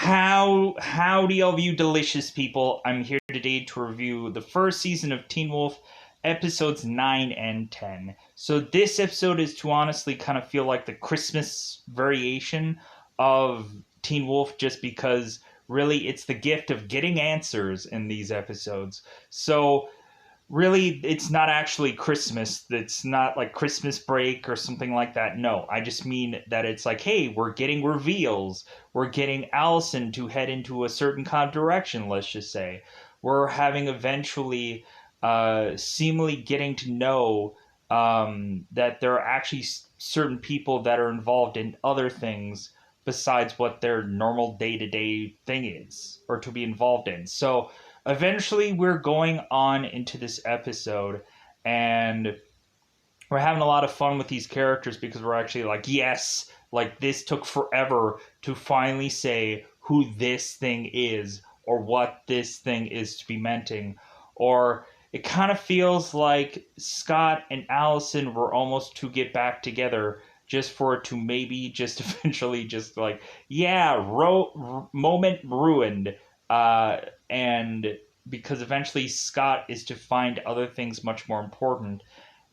Howdy, all of you delicious people. I'm here today to review the first season of Teen Wolf, episodes 9 and 10. So this episode is to honestly kind of feel like the Christmas variation of Teen Wolf, just because really it's the gift of getting answers in these episodes. So really, it's not actually Christmas. It's not like Christmas break or something like that. No, I just mean that it's like, hey, we're getting reveals. We're getting Allison to head into a certain kind of direction, let's just say. We're having eventually seemingly getting to know that there are actually certain people that are involved in other things besides what their normal day-to-day thing is or to be involved in. So eventually we're going on into this episode, and we're having a lot of fun with these characters because we're actually like, yes, like this took forever to finally say who this thing is or what this thing is to be menting. Or it kind of feels like Scott and Allison were almost to get back together just for it to maybe just eventually just like, yeah, moment ruined. And because eventually Scott is to find other things much more important.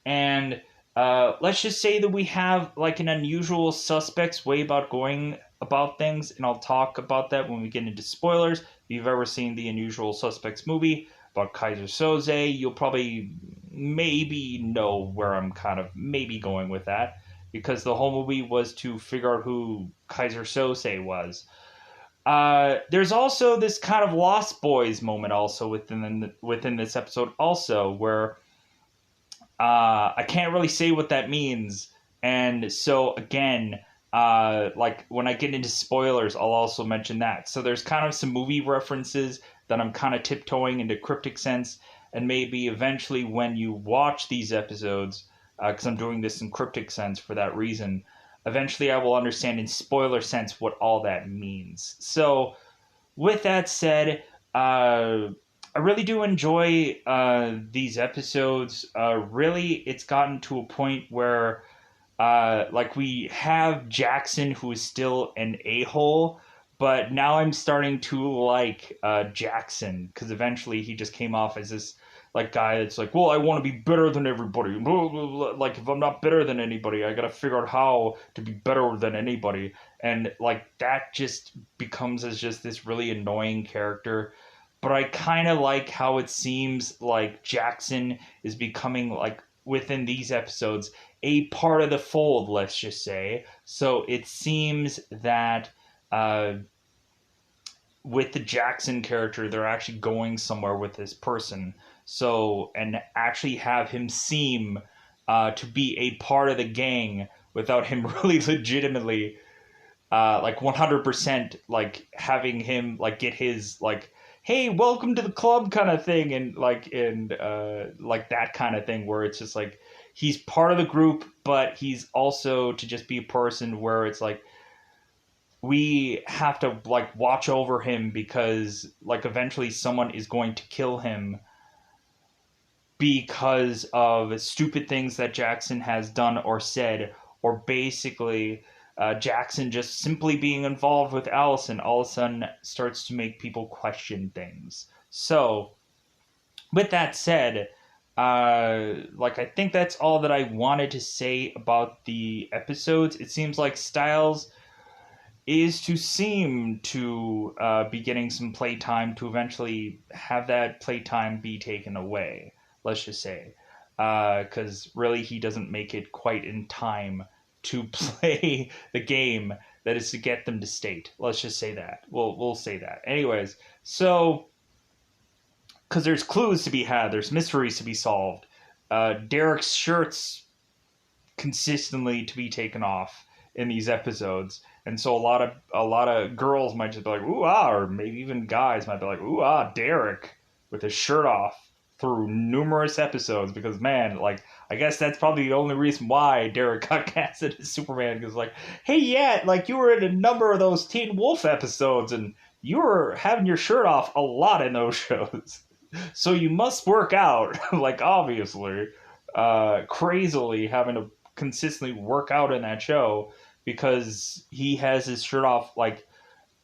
And let's just say that we have like an unusual suspects way about going about things, and I'll talk about that when we get into spoilers. If you've ever seen the Unusual Suspects movie about Kaiser Soze, you'll probably maybe know where I'm kind of maybe going with that, because the whole movie was to figure out who Kaiser Soze was. There's also this kind of Lost Boys moment also within this episode also, where I can't really say what that means, and so again, like when I get into spoilers, I'll also mention that. So there's kind of some movie references that I'm kind of tiptoeing into cryptic sense, and maybe eventually when you watch these episodes, because I'm doing this in cryptic sense for that reason, eventually I will understand in spoiler sense what all that means. So with that said, I really do enjoy these episodes. Really, it's gotten to a point where, like, we have Jackson, who is still an a-hole, but now I'm starting to like Jackson, because eventually he just came off as this like guy that's like, well, I want to be better than everybody. Like, if I'm not better than anybody, I gotta figure out how to be better than anybody. And like that just becomes as just this really annoying character, but I kind of like how it seems like Jackson is becoming, like, within these episodes, a part of the fold, let's just say. So it seems that uh, with the Jackson character, they're actually going somewhere with this person. So, and actually have him seem to be a part of the gang without him really legitimately like 100% like having him like get his like, hey, welcome to the club kind of thing, and like that kind of thing where it's just like he's part of the group, but he's also to just be a person where it's like we have to like watch over him because like eventually someone is going to kill him because of stupid things that Jackson has done or said, or basically Jackson just simply being involved with Allison all of a sudden starts to make people question things. So, with that said, like I think that's all that I wanted to say about the episodes. It seems like Styles is to seem to be getting some playtime to eventually have that playtime be taken away. Let's just say, because really he doesn't make it quite in time to play the game that is to get them to state. Let's just say that. We'll say that. Anyways, so because there's clues to be had, there's mysteries to be solved. Derek's shirts consistently to be taken off in these episodes, and so a lot of girls might just be like, ooh ah, or maybe even guys might be like, ooh ah, Derek with his shirt off through numerous episodes, because man, like I guess that's probably the only reason why Derek got casted as Superman, because like, hey, yeah, like you were in a number of those Teen Wolf episodes and you were having your shirt off a lot in those shows. So you must work out, like obviously, crazily having to consistently work out in that show because he has his shirt off like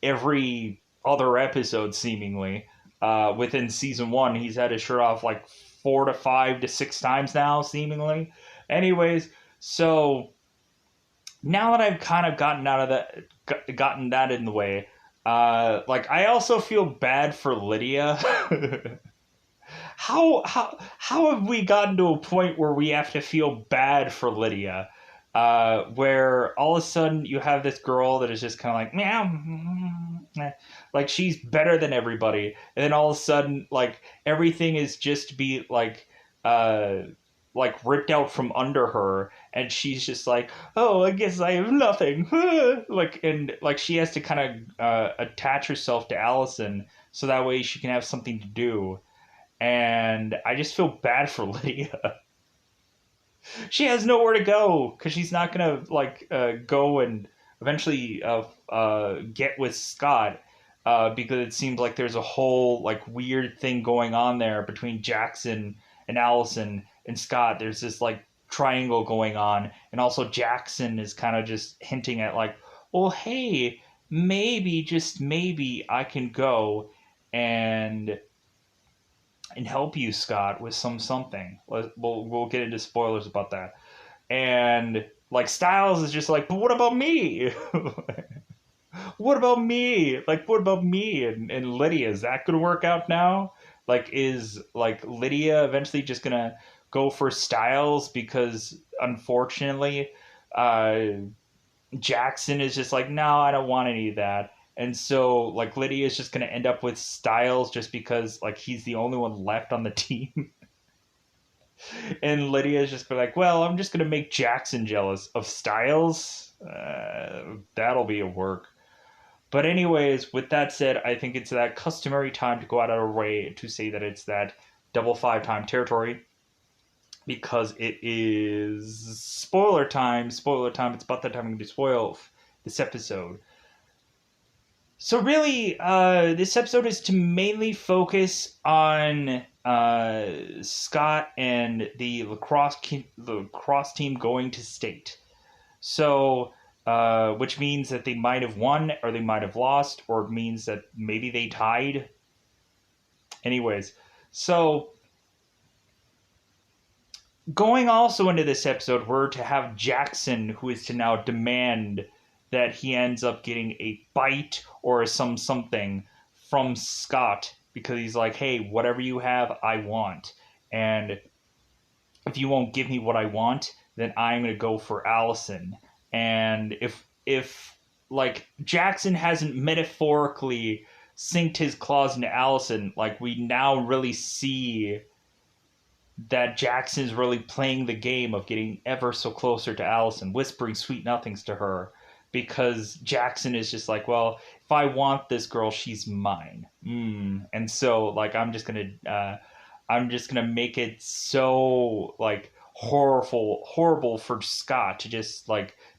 every other episode seemingly. Within season 1, he's had his shirt off like 4 to 5 to 6 times now, seemingly. Anyways, so now that I've kind of gotten that in the way, like I also feel bad for Lydia. How have we gotten to a point where we have to feel bad for Lydia? Where all of a sudden you have this girl that is just kind of like meow, like she's better than everybody, and then all of a sudden like everything is just to be like ripped out from under her, and she's just like, oh, I guess I have nothing. Like, and like she has to kind of attach herself to Allison so that way she can have something to do. And I just feel bad for Lydia. She has nowhere to go because she's not gonna like go and eventually get with Scott, because it seems like there's a whole like weird thing going on there between Jackson and Allison and Scott. There's this like triangle going on, and also Jackson is kind of just hinting at like, well, hey, maybe, just maybe I can go and help you, Scott, with something. We'll get into spoilers about that. And like Styles is just like, but what about me? What about me? Like, what about me and Lydia? Is that gonna work out now? Like, is like Lydia eventually just gonna go for Styles because unfortunately, uh, Jackson is just like, no, I don't want any of that. And so, like, Lydia is just going to end up with Styles just because, like, he's the only one left on the team. And Lydia is just be like, well, I'm just going to make Jackson jealous of Styles. That'll be a work. But, anyways, with that said, I think it's that customary time to go out of our way to say that it's that double 5-time territory, because it is spoiler time. Spoiler time. It's about that time I'm going to spoil this episode. So really, this episode is to mainly focus on Scott and the lacrosse team going to state. So, which means that they might have won or they might have lost, or it means that maybe they tied. Anyways, so going also into this episode, we're to have Jackson, who is to now demand that he ends up getting a bite or something from Scott, because he's like, hey, whatever you have, I want. And if you won't give me what I want, then I'm going to go for Allison. And if like Jackson hasn't metaphorically synced his claws into Allison, like we now really see that Jackson's really playing the game of getting ever so closer to Allison, whispering sweet nothings to her, because Jackson is just like, well, if I want this girl, she's mine. And so, like, I'm just gonna make it so like horrible for Scott to just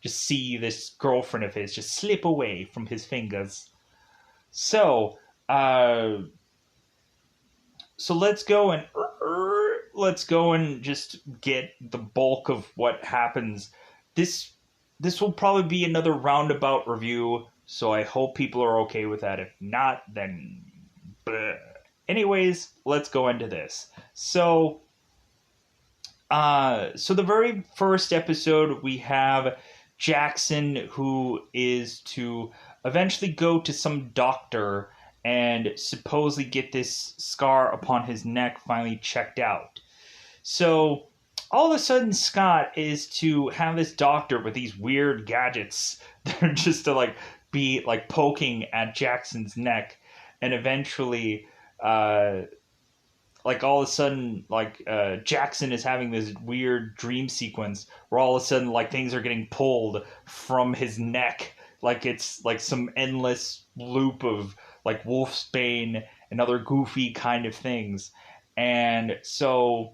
see this girlfriend of his just slip away from his fingers. So, let's go and just get the bulk of what happens. This will probably be another roundabout review, so I hope people are okay with that. If not, then bleh. Anyways, let's go into this. So the very first episode, we have Jackson, who is to eventually go to some doctor and supposedly get this scar upon his neck finally checked out. So all of a sudden, Scott is to have this doctor with these weird gadgets that are just to like be like poking at Jackson's neck, and eventually, like all of a sudden, like Jackson is having this weird dream sequence where all of a sudden, like things are getting pulled from his neck, like it's like some endless loop of like Wolfsbane and other goofy kind of things, and so.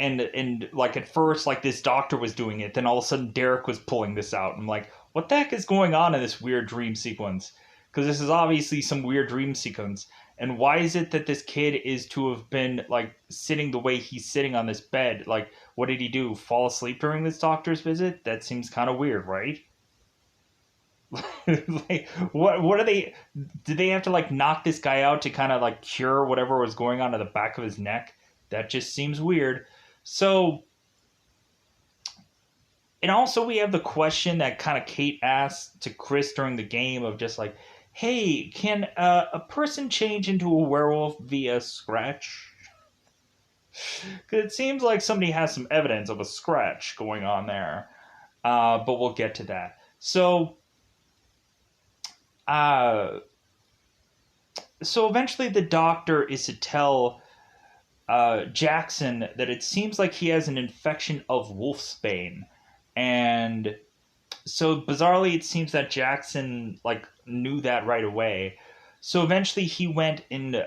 And like at first, like this doctor was doing it, then all of a sudden Derek was pulling this out. I'm like, what the heck is going on in this weird dream sequence? Because this is obviously some weird dream sequence. And why is it that this kid is to have been like sitting the way he's sitting on this bed? Like, what did he do? Fall asleep during this doctor's visit? That seems kind of weird, right? Like, what are they? Did they have to like knock this guy out to kind of like cure whatever was going on at the back of his neck? That just seems weird. So, and also we have the question that kind of Kate asked to Chris during the game of just like, hey, can a person change into a werewolf via scratch? Because it seems like somebody has some evidence of a scratch going on there. But we'll get to that. So, uh, so eventually the doctor is to tell Jackson that it seems like he has an infection of wolfsbane, and so bizarrely it seems that Jackson like knew that right away. So eventually he went into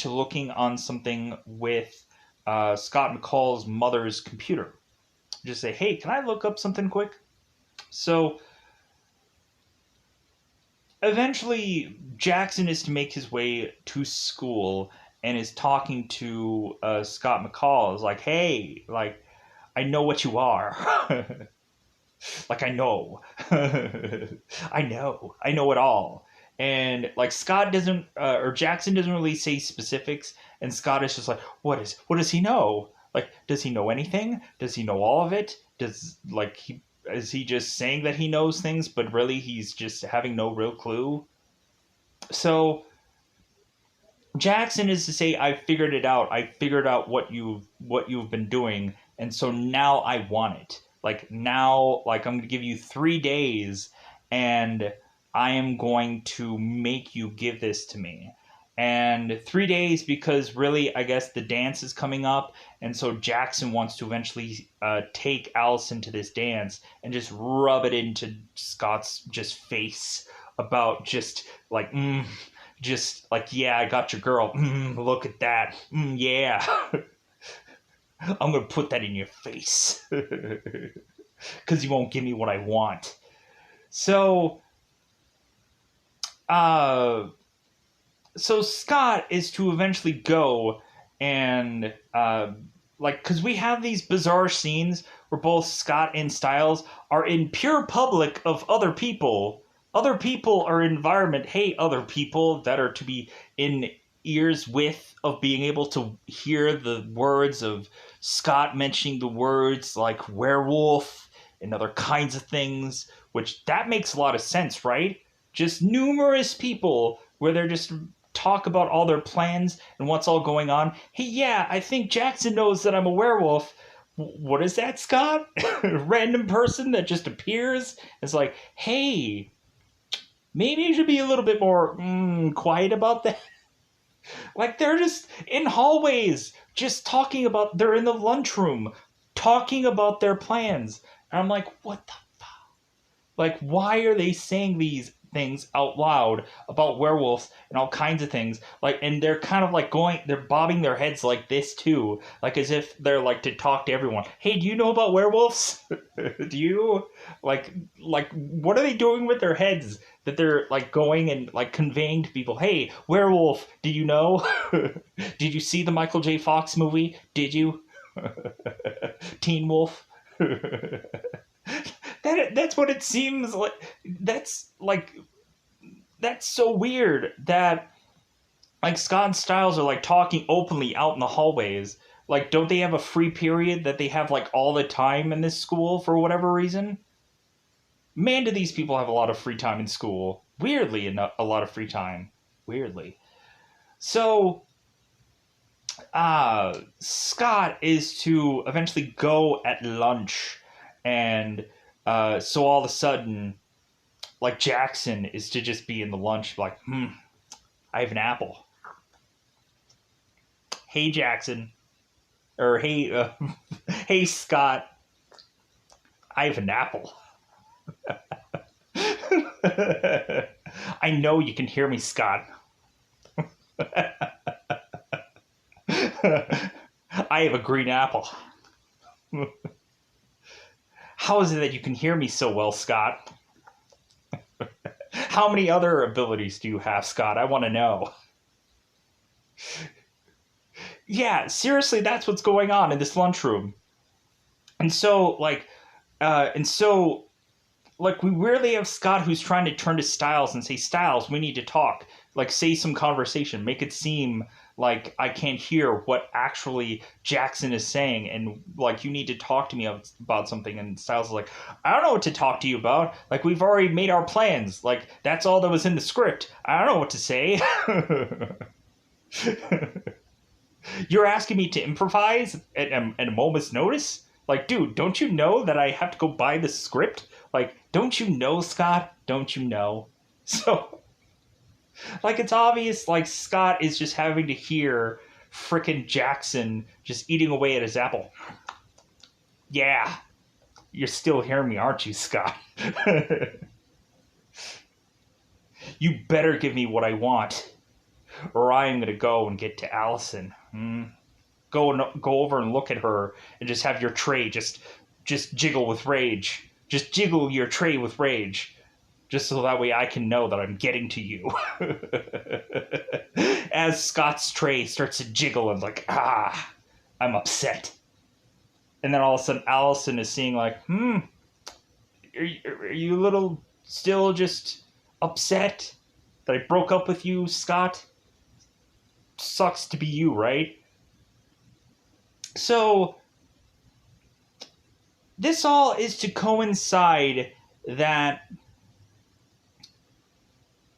looking on something with Scott McCall's mother's computer. Just say, hey, can I look up something quick? So eventually Jackson is to make his way to school and is talking to Scott McCall. Is like, hey, like, I know what you are. Like, I know. I know it all. And like Scott doesn't, or Jackson doesn't really say specifics, and Scott is just like, what does he know? Like, does he know anything? Does he know all of it? Does like he is he just saying that he knows things, but really he's just having no real clue? So Jackson is to say, I figured it out. I figured out what you've been doing, and so now I want it. Like now, like I'm gonna give you 3 days, and I am going to make you give this to me. And 3 days because really, I guess the dance is coming up, and so Jackson wants to eventually take Allison to this dance and just rub it into Scott's just face about just like just like, yeah, I got your girl. Look at that. Yeah. I'm going to put that in your face. Because you won't give me what I want. So, uh, so Scott is to eventually go and, like, because we have these bizarre scenes where both Scott and Styles are in pure public of other people. Other people are environment. Hey, other people that are to be in ears with of being able to hear the words of Scott mentioning the words like werewolf and other kinds of things, which that makes a lot of sense, right? Just numerous people where they're just talk about all their plans and what's all going on. Hey, yeah, I think Jackson knows that I'm a werewolf. What is that, Scott? Random person that just appears. It's like, hey, maybe you should be a little bit more quiet about that. Like they're just in hallways, just talking about. They're in the lunchroom, talking about their plans, and I'm like, what the like, why are they saying these things out loud about werewolves and all kinds of things? Like, and they're kind of like they're bobbing their heads like this too, like as if they're like to talk to everyone. Hey, do you know about werewolves? Do you like what are they doing with their heads that they're like going and like conveying to people? Hey, werewolf, do you know? Did you see the Michael J. Fox movie? Did you? Teen Wolf. That's what it seems like. That's like that's so weird that like Scott and Styles are like talking openly out in the hallways. Like, don't they have a free period that they have like all the time in this school for whatever reason? Man, do these people have a lot of free time in school? Weirdly, a lot of free time. Weirdly. So, Scott is to eventually go at lunch, and so all of a sudden, like Jackson is to just be in the lunch, like, I have an apple. Hey Jackson, or hey, hey Scott, I have an apple. I know you can hear me, Scott. I have a green apple. How is it that you can hear me so well, Scott? How many other abilities do you have, Scott? I want to know. Yeah, seriously, that's what's going on in this lunchroom. And so, like, and so like, we rarely have Scott who's trying to turn to Stiles and say, Stiles, we need to talk. Like, say some conversation. Make it seem like I can't hear what actually Jackson is saying. And, like, you need to talk to me about something. And Stiles is like, I don't know what to talk to you about. Like, we've already made our plans. Like, that's all that was in the script. I don't know what to say. You're asking me to improvise at a moment's notice? Like, dude, don't you know that I have to go buy the script? Like, don't you know, Scott? Don't you know? So, like, it's obvious, like, Scott is just having to hear frickin' Jackson just eating away at his apple. Yeah, you're still hearing me, aren't you, Scott? You better give me what I want, or I am going to go and get to Allison. Go over and look at her and just have your tray just jiggle with rage. Just jiggle your tray with rage. Just so that way I can know that I'm getting to you. As Scott's tray starts to jiggle and like, I'm upset. And then all of a sudden Allison is seeing like, are you a little still just upset that I broke up with you, Scott? Sucks to be you, right? So, this all is to coincide that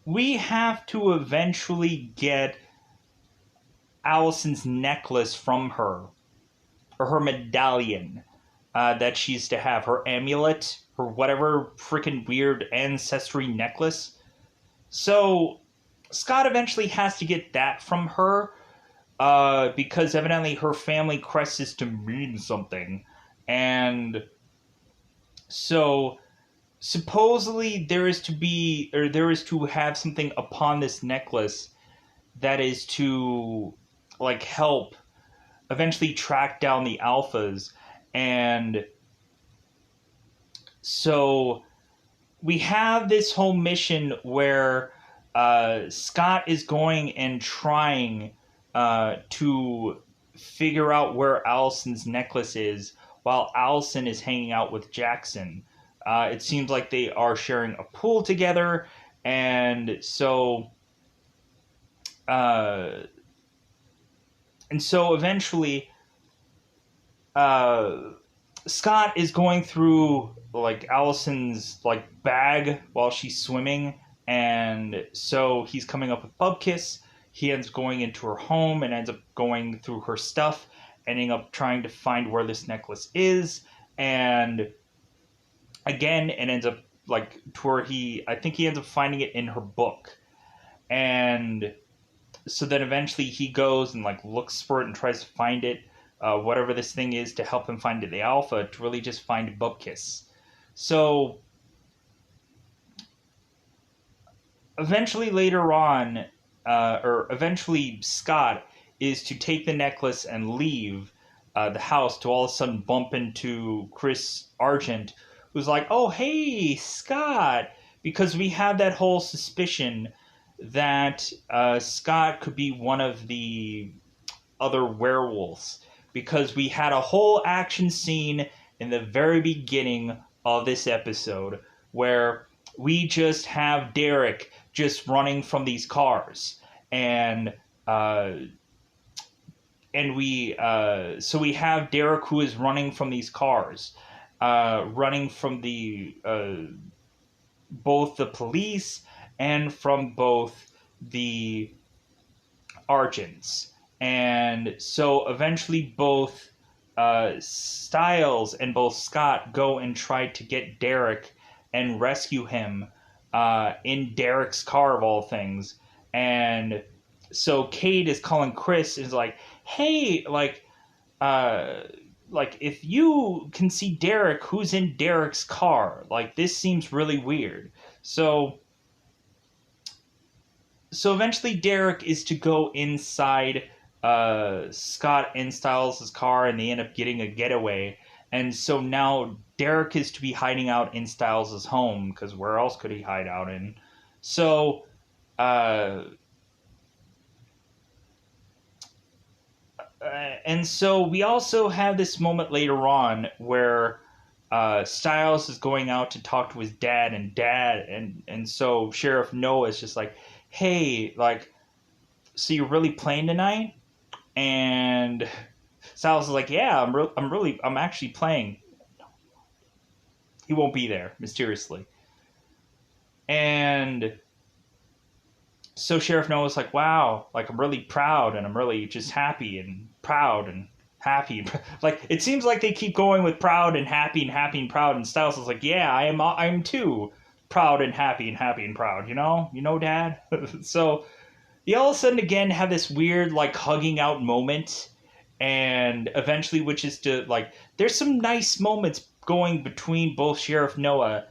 we have to eventually get Allison's necklace from her, or her medallion that she's to have, her amulet, or whatever freaking weird ancestry necklace. So, Scott eventually has to get that from her, because evidently her family crest is to mean something. And so supposedly there is to have something upon this necklace that is to like help eventually track down the alphas. And so we have this whole mission where Scott is going and trying to figure out where Allison's necklace is while Allison is hanging out with Jackson. It seems like they are sharing a pool together, and so eventually Scott is going through like Allison's like bag while she's swimming, and so he's coming up with Bubkiss. He ends up going into her home and ends up going through her stuff, ending up trying to find where this necklace is, and again it ends up like to where I think he ends up finding it in her book. And so then eventually he goes and like looks for it and tries to find it, whatever this thing is, to help him find the alpha to really just find Bubkiss. So eventually later on, eventually Scott is to take the necklace and leave the house, to all of a sudden bump into Chris Argent, who's like, oh, hey, Scott, because we have that whole suspicion that Scott could be one of the other werewolves, because we had a whole action scene in the very beginning of this episode where we just have Derek just running from these cars, and we have Derek who is running from these cars, running from the both the police and from both the Argents. And so eventually both Stiles and both Scott go and try to get Derek and rescue him in Derek's car of all things. And so Cade is calling Chris and is like, hey, like if you can see Derek, who's in Derek's car? Like, this seems really weird. So eventually Derek is to go inside Scott and Stiles' car, and they end up getting a getaway. And so now Derek is to be hiding out in Stiles' home, because where else could he hide out in? So and so we also have this moment later on where Styles is going out to talk to his dad, and so Sheriff Noah is just like, hey, like, so you're really playing tonight? And Styles is like, yeah, I'm actually playing. He won't be there mysteriously. And so Sheriff Noah's like, wow, like, I'm really proud, and I'm really just happy and proud and happy. Like, it seems like they keep going with proud and happy and happy and proud, and Styles is like, yeah, I'm too proud and happy and proud, you know, Dad. So they all of a sudden again have this weird like hugging out moment, and eventually, which is to like, there's some nice moments going between both Sheriff Noah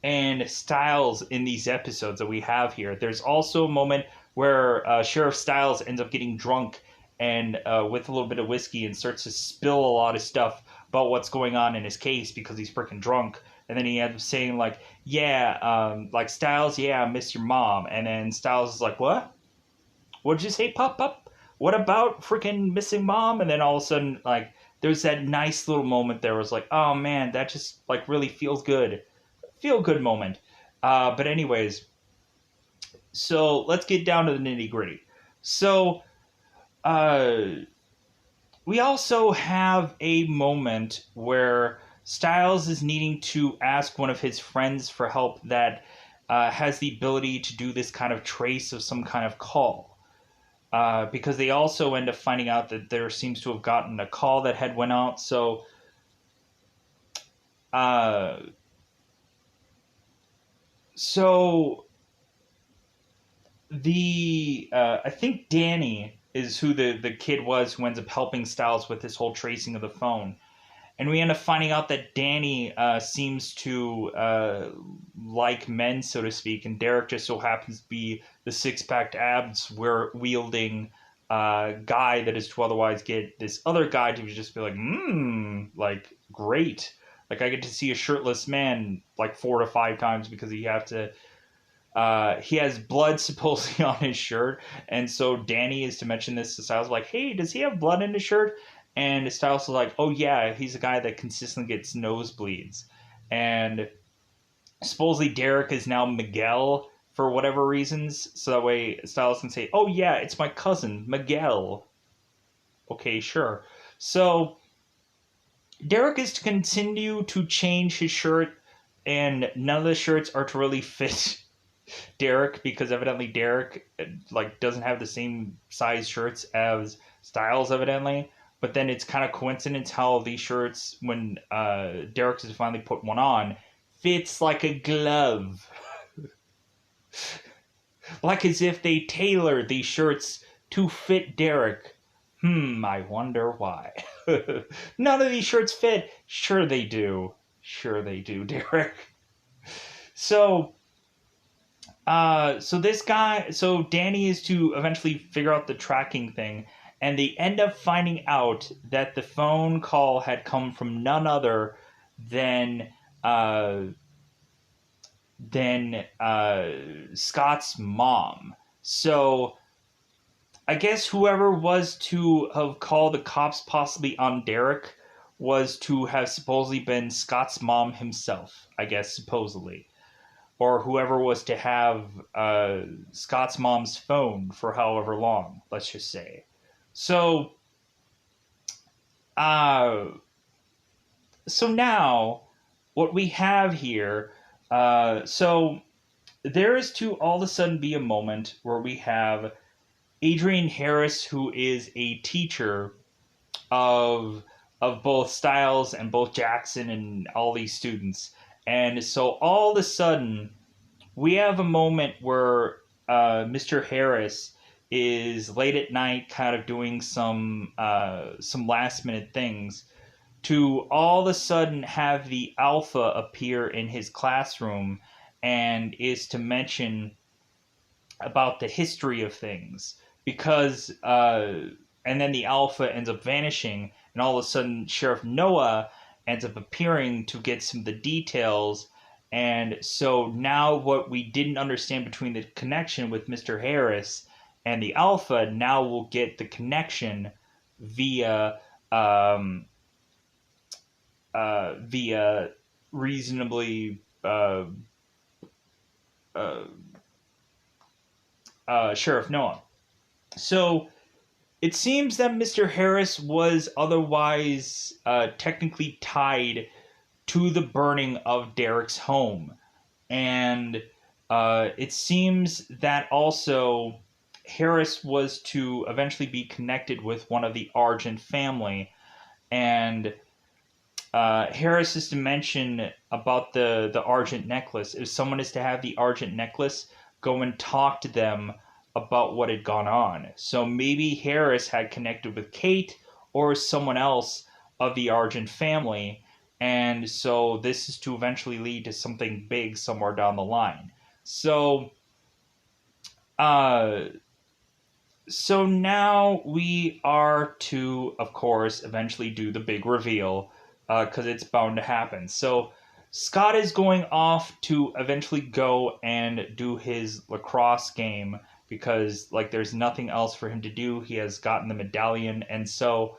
and Styles in these episodes that we have here. There's also a moment where Sheriff Styles ends up getting drunk and with a little bit of whiskey and starts to spill a lot of stuff about what's going on in his case because he's freaking drunk. And then he ends up saying like, "Yeah, like Styles, yeah, I miss your mom." And then Styles is like, "What? What'd you say, Pop Up? What about freaking missing mom?" And then all of a sudden, like, there's that nice little moment there. Was like, "Oh man, that just like really feels good." Feel good moment. But anyways, so let's get down to the nitty gritty. So uh, we also have a moment where Styles is needing to ask one of his friends for help that has the ability to do this kind of trace of some kind of call. Because they also end up finding out that there seems to have gotten a call that had went out. Uh, so I think Danny is who the kid was who ends up helping Styles with this whole tracing of the phone, and we end up finding out that Danny seems to like men, so to speak, and Derek just so happens to be the six-packed abs wielding guy that is to otherwise get this other guy to just be like, like, great. Like, I get to see a shirtless man like 4 to 5 times because he has blood supposedly on his shirt, and so Danny is to mention this to Styles, like, hey, does he have blood in his shirt? And Styles is like, oh yeah, he's a guy that consistently gets nosebleeds. And supposedly Derek is now Miguel for whatever reasons, so that way Styles can say, oh yeah, it's my cousin, Miguel. Okay, sure. So Derek is to continue to change his shirt, and none of the shirts are to really fit Derek because evidently Derek like doesn't have the same size shirts as Styles evidently. But then it's kind of coincidence how these shirts, when Derek has finally put one on, fits like a glove, like as if they tailored these shirts to fit Derek. I wonder why. None of these shirts fit. Sure they do. Sure they do, Derek. So so Danny is to eventually figure out the tracking thing, and they end up finding out that the phone call had come from none other than uh, Scott's mom. So I guess whoever was to have called the cops possibly on Derek was to have supposedly been Scott's mom himself, I guess, supposedly. Or whoever was to have Scott's mom's phone for however long, let's just say. So, uh, so now what we have here, so there is to all of a sudden be a moment where we have Adrian Harris, who is a teacher of both Styles and both Jackson and all these students. And so all of a sudden, we have a moment where Mr. Harris is late at night, kind of doing some last minute things, to all of a sudden have the Alpha appear in his classroom, and is to mention about the history of things because and then the Alpha ends up vanishing, and all of a sudden Sheriff Noah ends up appearing to get some of the details. And so now what we didn't understand between the connection with Mr. Harris and the Alpha, now we'll get the connection via via reasonably Sheriff Noah. So it seems that Mr. Harris was otherwise technically tied to the burning of Derek's home. And it seems that also Harris was to eventually be connected with one of the Argent family. And Harris is to mention about the Argent necklace. If someone is to have the Argent necklace, go and talk to them about what had gone on. So maybe Harris had connected with Kate or someone else of the Argent family, and so this is to eventually lead to something big somewhere down the line. So, uh, so now we are to, of course, eventually do the big reveal, because it's bound to happen. So Scott is going off to eventually go and do his lacrosse game because like there's nothing else for him to do. He has gotten the medallion, and so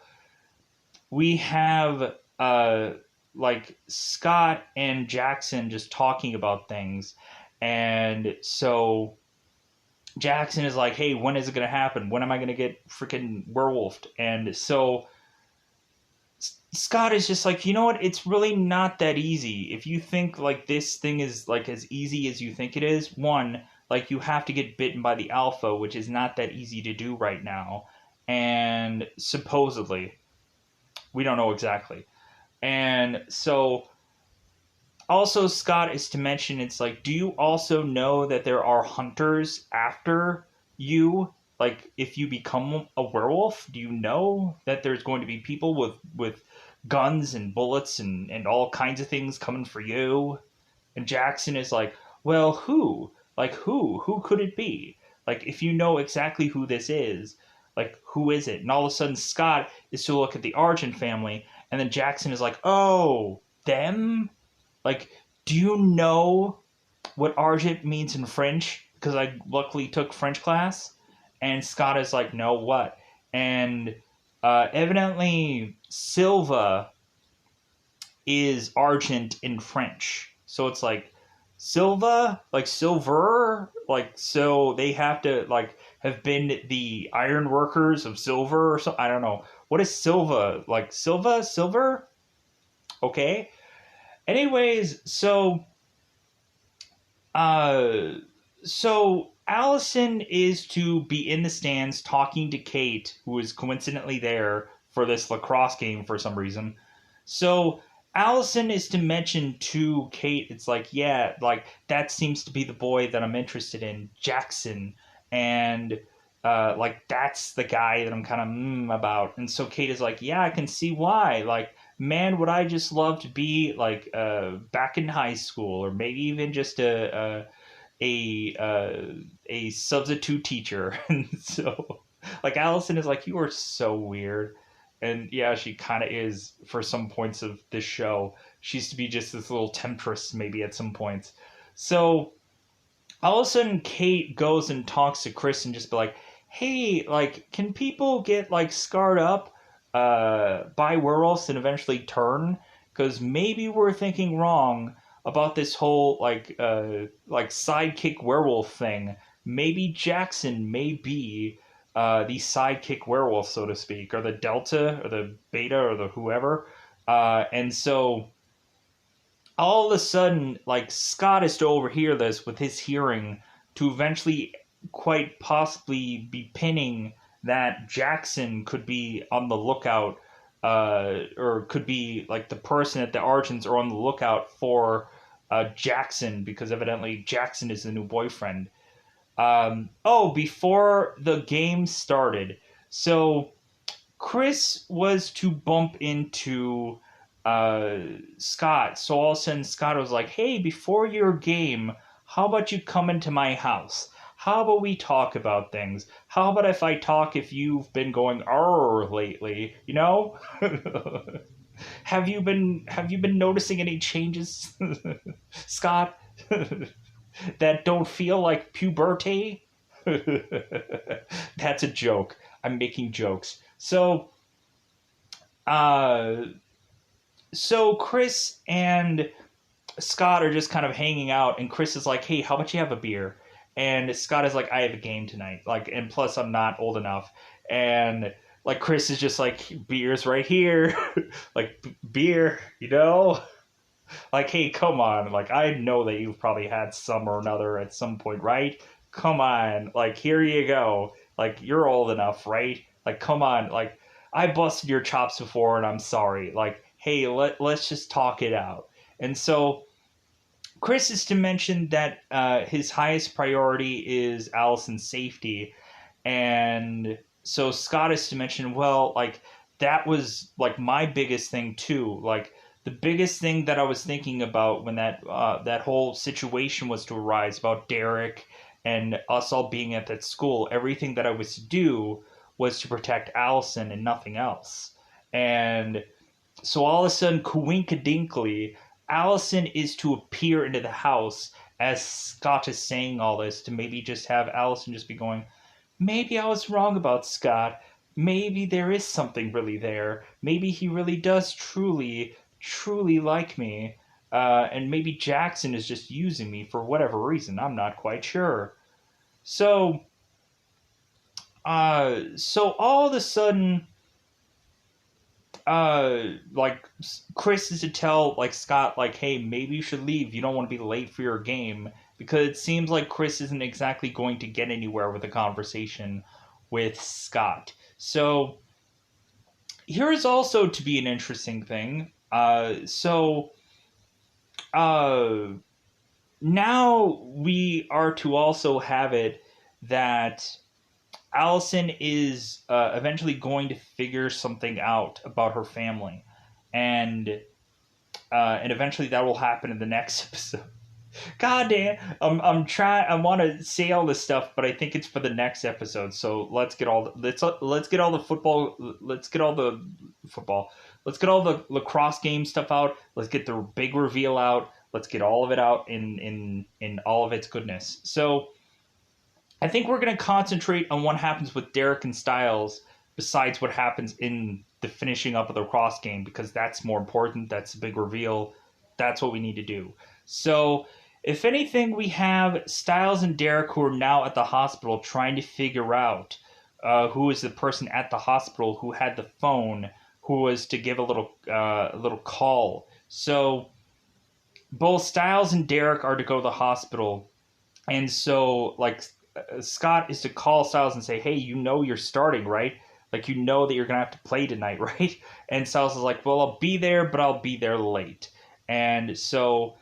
we have like Scott and Jackson just talking about things, and so Jackson is like, "Hey, when is it gonna happen? When am I gonna get freaking werewolfed?" And so Scott is just like, you know what? It's really not that easy. If you think like this thing is like as easy as you think it is, one, like you have to get bitten by the alpha, which is not that easy to do right now. And supposedly, we don't know exactly. And so also Scott is to mention it's like, do you also know that there are hunters after you? Like if you become a werewolf, do you know that there's going to be people with guns and bullets and all kinds of things coming for you? And Jackson is like, well, who? Like who? Who could it be? Like if you know exactly who this is, like who is it? And all of a sudden Scott is to look at the Argent family, and then Jackson is like, oh, them? Like, do you know what Argent means in French? Because I luckily took French class. And Scott is like, no, what? And evidently, Silva is Argent in French. So it's like, Silva? Like, silver? Like, so they have to, like, have been the iron workers of silver or something? I don't know. What is Silva? Like, Silva? Silver? Okay. Anyways, uh, so Allison is to be in the stands talking to Kate, who is coincidentally there for this lacrosse game for some reason. So Allison is to mention to Kate, it's like, yeah, like that seems to be the boy that I'm interested in, Jackson, and like that's the guy that I'm kind of about. And so Kate is like, yeah, I can see why. Like, man, would I just love to be like back in high school, or maybe even just a substitute teacher. And so like Allison is like, you are so weird. And yeah, she kind of is for some points of this show. She used to be just this little temptress maybe at some points. So all of a sudden Kate goes and talks to Chris and just be like, hey, like can people get like scarred up by werewolves and eventually turn? Because maybe we're thinking wrong about this whole like sidekick werewolf thing. Maybe Jackson may be the sidekick werewolf, so to speak, or the Delta or the Beta or the whoever. And so all of a sudden, like Scott is to overhear this with his hearing to eventually quite possibly be pinning that Jackson could be on the lookout, or could be like the person at the Argents are on the lookout for Jackson because evidently Jackson is the new boyfriend. Oh, before the game started, so Chris was to bump into uh, Scott. So all of a sudden, Scott was like, hey, before your game, how about you come into my house? How about we talk about things? How about if you've been going lately, you know? Have you been noticing any changes, Scott? That don't feel like puberty? That's a joke. I'm making jokes. Uh, so Chris and Scott are just kind of hanging out, and Chris is like, "Hey, how about you have a beer?" And Scott is like, "I have a game tonight, like, and plus I'm not old enough." And like Chris is just like, "Beer's right here," like beer, like, "Hey, come on, like I know that you've probably had some or another at some point, right? Come on, like here you go, like you're old enough, right? Like come on, like I busted your chops before, and I'm sorry. Like, hey, let's just talk it out." And so Chris is to mention that his highest priority is Allison's safety, and so Scott is to mention, well, like that was like my biggest thing too. Like the biggest thing that I was thinking about when that whole situation was to arise about Derek and us all being at that school, everything that I was to do was to protect Allison and nothing else. And so all of a sudden, coinkadinkly, Allison is to appear into the house as Scott is saying all this to maybe just have Allison just be going, maybe I was wrong about Scott. Maybe there is something really there. Maybe he really does truly, truly like me. And maybe Jackson is just using me for whatever reason. I'm not quite sure. So, so all of a sudden, like Chris is to tell like Scott like, hey, maybe you should leave, you don't want to be late for your game, because it seems like Chris isn't exactly going to get anywhere with a conversation with Scott. So here's also to be an interesting thing. Uh now we are to also have it that Allison is eventually going to figure something out about her family, and eventually that will happen in the next episode. God damn, I'm trying. I want to say all this stuff, but I think it's for the next episode. So let's get all the football. Let's get all the football. Let's get all the lacrosse game stuff out. Let's get the big reveal out. Let's get all of it out in all of its goodness. So I think we're going to concentrate on what happens with Derek and Styles besides what happens in the finishing up of the cross game, because that's more important. That's a big reveal. That's what we need to do. So, if anything, we have Styles and Derek who are now at the hospital trying to figure out who is the person at the hospital who had the phone, who was to give a little call. So, both Styles and Derek are to go to the hospital, and so like Scott is to call Styles and say, "Hey, you're starting, right? Like that you're gonna have to play tonight, right?" And Styles is like, "Well, I'll be there, but I'll be there late." And so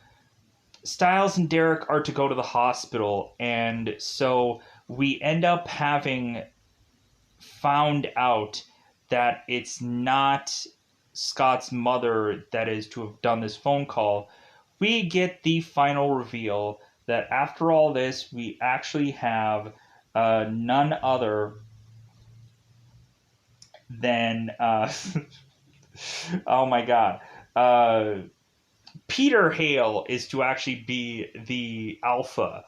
Styles and Derek are to go to the hospital, and so we end up having found out that it's not Scott's mother that is to have done this phone call. We get the final reveal that after all this, we actually have none other than oh my god, Peter Hale is to actually be the alpha.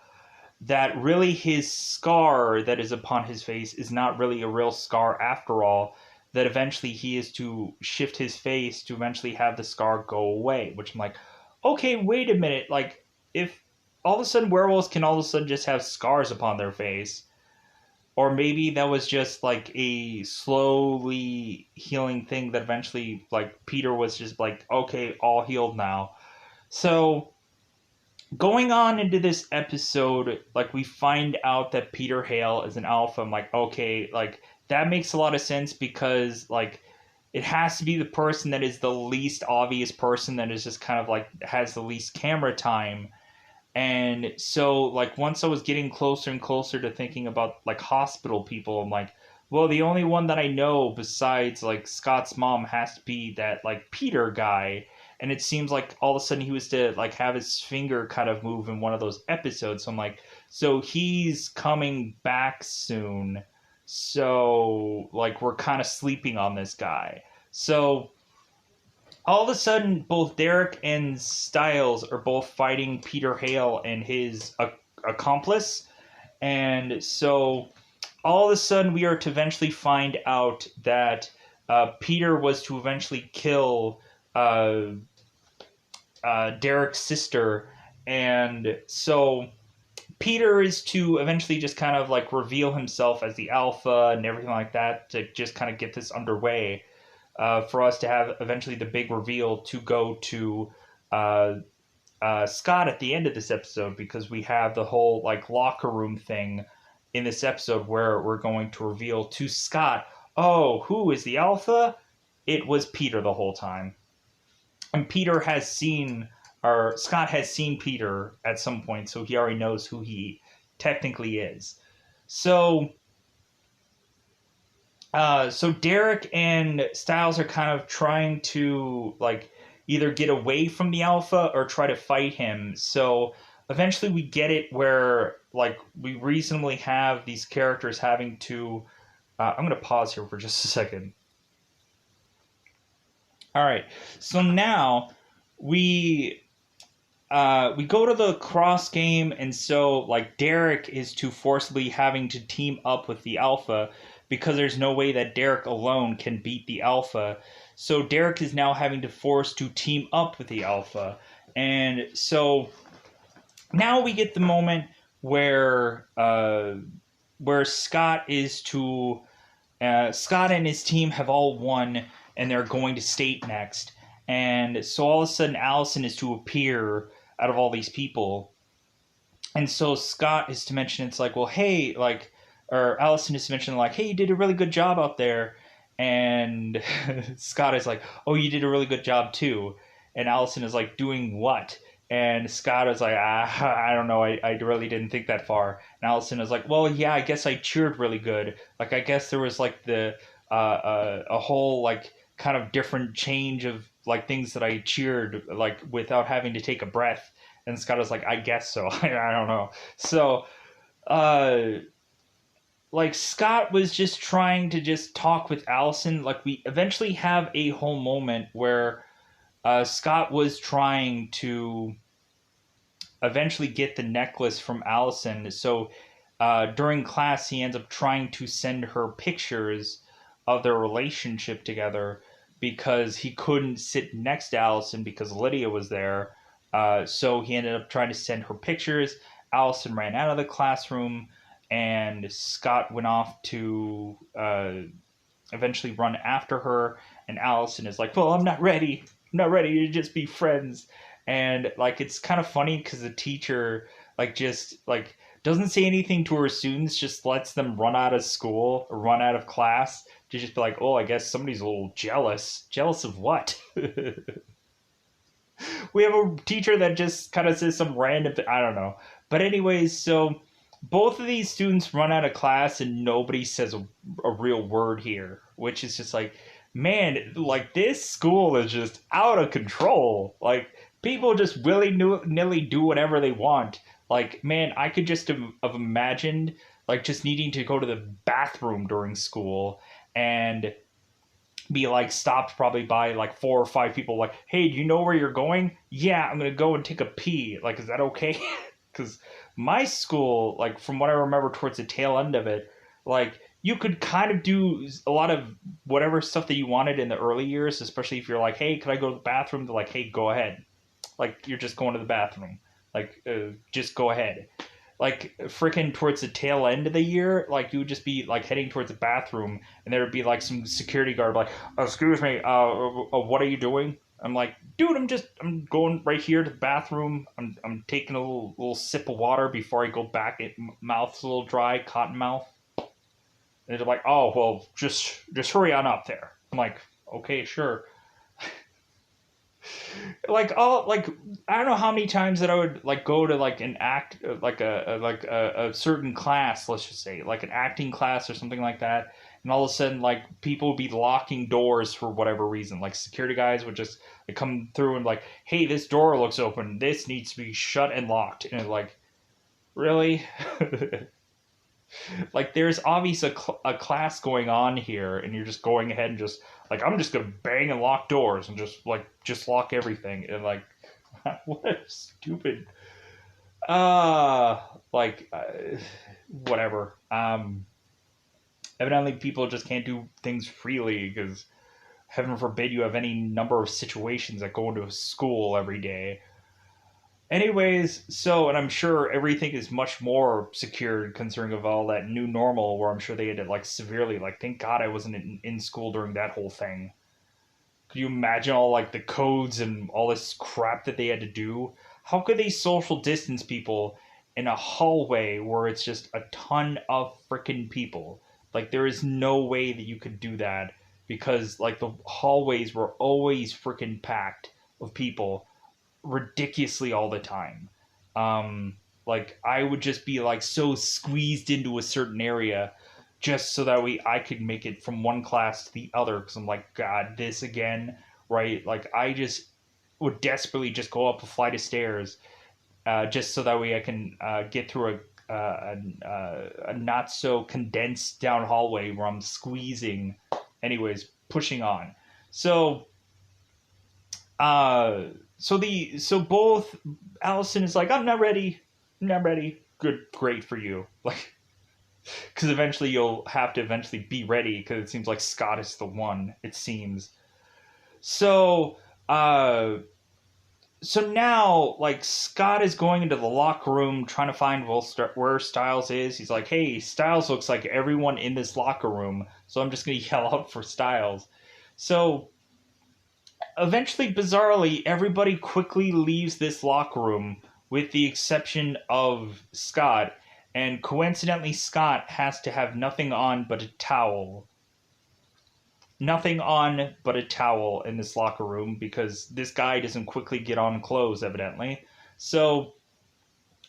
That really his scar that is upon his face is not really a real scar after all. That eventually he is to shift his face to eventually have the scar go away. Which I'm like, okay, wait a minute. Like, if all of a sudden werewolves can all of a sudden just have scars upon their face, or maybe that was just like a slowly healing thing that eventually, like, Peter was just like, okay, all healed now. So going on into this episode, like we find out that Peter Hale is an alpha. I'm like, okay, like that makes a lot of sense, because like it has to be the person that is the least obvious person, that is just kind of like has the least camera time. And so like once I was getting closer and closer to thinking about like hospital people, I'm like, well, the only one that I know besides like Scott's mom has to be that like Peter guy. And it seems like all of a sudden he was to like have his finger kind of move in one of those episodes. So I'm like, so he's coming back soon. So like we're kind of sleeping on this guy. So all of a sudden, both Derek and Styles are both fighting Peter Hale and his accomplice. And so all of a sudden, we are to eventually find out that Peter was to eventually kill Derek's sister, and so Peter is to eventually just kind of like reveal himself as the alpha and everything like that to just kind of get this underway, for us to have eventually the big reveal to go to uh, Scott at the end of this episode, because we have the whole like locker room thing in this episode where we're going to reveal to Scott, oh, who is the alpha? It was Peter the whole time. And Peter has seen, or Scott has seen Peter at some point, so he already knows who he technically is. So, so Derek and Styles are kind of trying to like either get away from the Alpha or try to fight him. So eventually we get it where like we reasonably have these characters having to. I'm gonna pause here for just a second. All right, so now we we go to the cross game, and so like Derek is to forcibly having to team up with the Alpha because there's no way that Derek alone can beat the Alpha. So Derek is now having to force to team up with the Alpha, and so now we get the moment where Scott is to Scott and his team have all won, and they're going to state next. And so all of a sudden, Allison is to appear out of all these people. And so Scott is to mention, it's like, well, hey, like, or Allison is to mention, like, hey, you did a really good job out there. And Scott is like, oh, you did a really good job too. And Allison is like, doing what? And Scott is like, I don't know. I really didn't think that far. And Allison is like, well, yeah, I guess I cheered really good. Like, I guess there was like a whole like kind of different change of like things that I cheered like without having to take a breath. And Scott is like, I guess so. I don't know. So, like Scott was just trying to just talk with Allison. Like we eventually have a whole moment where Scott was trying to eventually get the necklace from Allison. So during class, he ends up trying to send her pictures of their relationship together because he couldn't sit next to Allison because Lydia was there. So he ended up trying to send her pictures. Allison ran out of the classroom, and Scott went off to eventually run after her. And Allison is like, well, I'm not ready. I'm not ready to just be friends. And like it's kind of funny because the teacher like just like doesn't say anything to her students, just lets them run out of school or run out of class to just be like, oh, I guess somebody's a little jealous. Jealous of what? We have a teacher that just kind of says some random I don't know. But anyways, so both of these students run out of class and nobody says a real word here, which is just like, man, like this school is just out of control. Like people just willy-nilly do whatever they want. Like, man, I could just have imagined like just needing to go to the bathroom during school and be like stopped probably by like 4 or 5 people like, hey, do you know where you're going? Yeah, I'm gonna go and take a pee. Like, is that okay? Because my school, like from what I remember towards the tail end of it, like you could kind of do a lot of whatever stuff that you wanted in the early years, especially if you're like, hey, could I go to the bathroom? They're like, hey, go ahead. Like you're just going to the bathroom. Like just go ahead. Like freaking towards the tail end of the year, like you would just be like heading towards the bathroom, and there would be like some security guard like, "Excuse me, what are you doing?" I'm like, "Dude, I'm going right here to the bathroom. I'm taking a little sip of water before I go back. Mouth's a little dry, cotton mouth." And they're like, "Oh, well, just hurry on up there." I'm like, "Okay, sure." Like all like I don't know how many times that I would like go to like an act like a certain class, let's just say like an acting class or something like that, and all of a sudden like people would be locking doors for whatever reason. Like security guys would just like, come through and like, hey, this door looks open, this needs to be shut and locked. And like, really? Like there's obviously a class going on here, and you're just going ahead and just like, I'm just gonna bang and lock doors and just lock everything. And like, what a stupid like whatever. Evidently people just can't do things freely because heaven forbid you have any number of situations that go into a school every day. Anyways, so, and I'm sure everything is much more secured considering of all that new normal where I'm sure they had to like severely, like, thank God I wasn't in school during that whole thing. Could you imagine all like the codes and all this crap that they had to do? How could they social distance people in a hallway where it's just a ton of freaking people? Like, there is no way that you could do that because like the hallways were always freaking packed of people ridiculously all the time. Like I would just be like so squeezed into a certain area just so that way I could make it from one class to the other because I'm like, God, this again, right? Like I just would desperately just go up a flight of stairs just so that way I can get through a not so condensed down hallway where I'm squeezing, anyways, pushing on. So uh, so both Allison is like, I'm not ready, I'm not ready. Good, great for you. Like, because eventually you'll have to eventually be ready because it seems like Scott is the one. It seems so. Uh, so now like Scott is going into the locker room trying to find where Styles is. He's like, hey, Styles looks like everyone in this locker room, so I'm just gonna yell out for Styles. So eventually, bizarrely, everybody quickly leaves this locker room with the exception of Scott. And coincidentally, Scott has to have nothing on but a towel. Nothing on but a towel in this locker room because this guy doesn't quickly get on clothes, evidently. So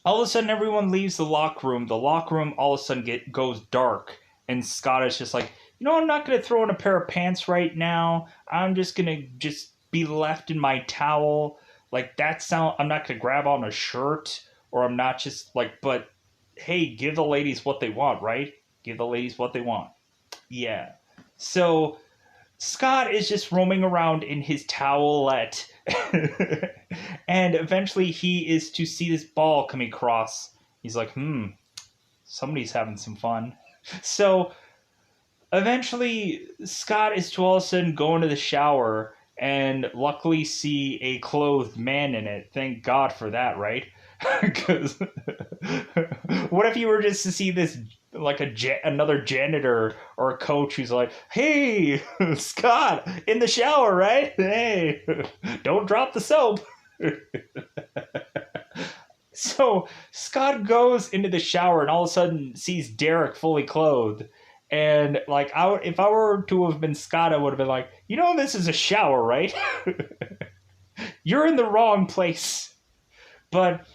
all of a sudden, everyone leaves the locker room. The locker room all of a sudden goes dark. And Scott is just like, I'm not going to throw in a pair of pants right now. I'm just going to just be left in my towel. Like, I'm not going to grab on a shirt, or I'm not just like, but hey, give the ladies what they want, right? Give the ladies what they want. Yeah. So Scott is just roaming around in his towelette. And eventually he is to see this ball coming across. He's like, somebody's having some fun. So eventually Scott is to all of a sudden go into the shower and luckily see a clothed man in it. Thank God for that, right? Because what if you were just to see this like another janitor or a coach who's like, hey, Scott in the shower, right? Hey, don't drop the soap. So Scott goes into the shower and all of a sudden sees Derek fully clothed. And like if I were to have been Scott, I would have been like, this is a shower, right? You're in the wrong place. But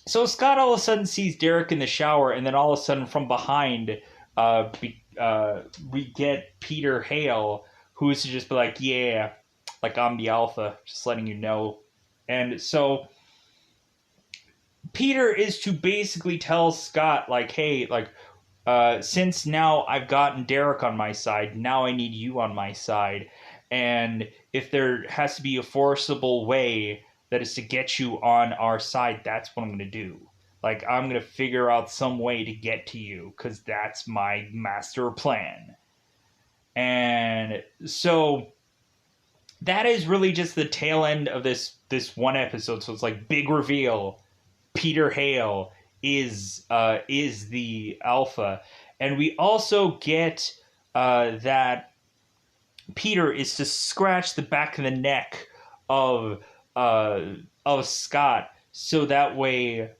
so Scott all of a sudden sees Derek in the shower, and then all of a sudden from behind, we get Peter Hale, who's to just be like, yeah, like I'm the alpha, just letting you know. And so Peter is to basically tell Scott, like, hey, like, since now I've gotten Derek on my side, now I need you on my side. And if there has to be a forcible way that is to get you on our side, that's what I'm going to do. Like, I'm going to figure out some way to get to you because that's my master plan. And so that is really just the tail end of this one episode. So it's like big reveal. Peter Hale is the alpha, and we also get that Peter is to scratch the back of the neck of Scott, so that way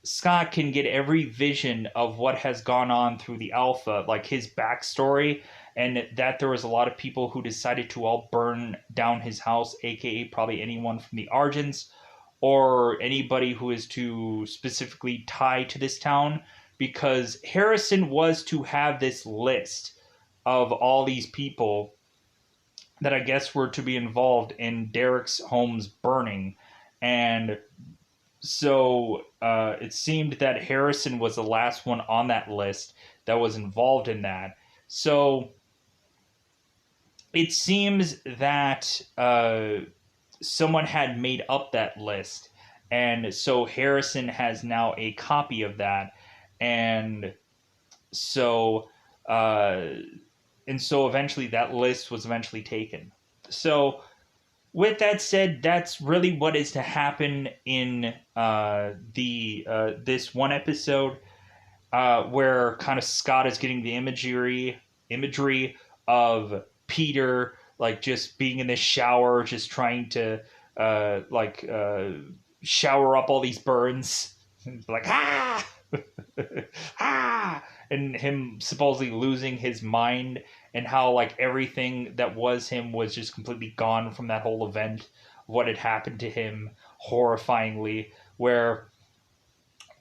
Scott can get every vision of what has gone on through the alpha, like his backstory, and that there was a lot of people who decided to all burn down his house, aka probably anyone from the Argents or anybody who is to specifically tie to this town, because Harrison was to have this list of all these people that I guess were to be involved in Derek's home's burning. And so it seemed that Harrison was the last one on that list that was involved in that. So it seems that someone had made up that list, and so Harrison has now a copy of that. And so and so eventually that list was eventually taken. So with that said, that's really what is to happen in the this one episode, where kind of Scott is getting the imagery of Peter like just being in the shower, just trying to shower up all these burns, like ah ah, and him supposedly losing his mind, and how like everything that was him was just completely gone from that whole event, what had happened to him horrifyingly, where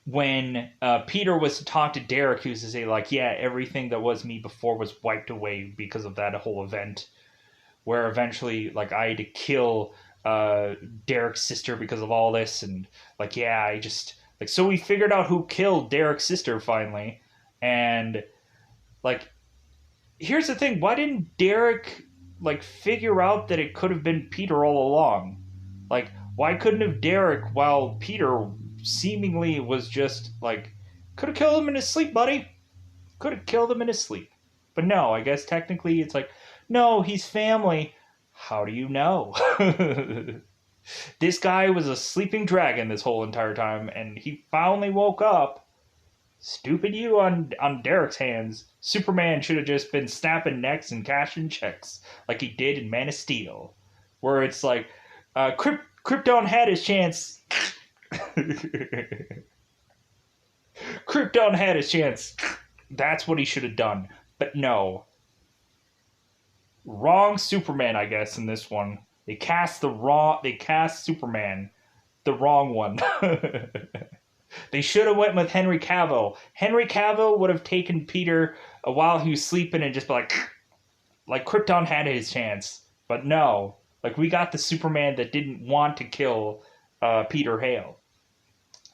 when Peter was to talk to Derek, he was to say like, yeah, everything that was me before was wiped away because of that whole event, where eventually like I had to kill Derek's sister because of all this, and like, yeah, I just like, so we figured out who killed Derek's sister finally. And like, here's the thing, why didn't Derek like figure out that it could have been Peter all along? Like, why couldn't have Derek, while Peter seemingly was just like, could have killed him in his sleep, buddy, could have killed him in his sleep. But no, I guess technically it's like, no, he's family. How do you know? This guy was a sleeping dragon this whole entire time, and he finally woke up. Stupid you on Derek's hands. Superman should have just been snapping necks and cashing checks like he did in Man of Steel, where it's like, Krypton had his chance. Krypton had his chance. That's what he should have done. But no. Wrong Superman, I guess, in this one. They cast Superman, the wrong one. They should have went with Henry Cavill. Henry Cavill would have taken Peter while he was sleeping and just be like Krypton had his chance. But no. Like, we got the Superman that didn't want to kill Peter Hale.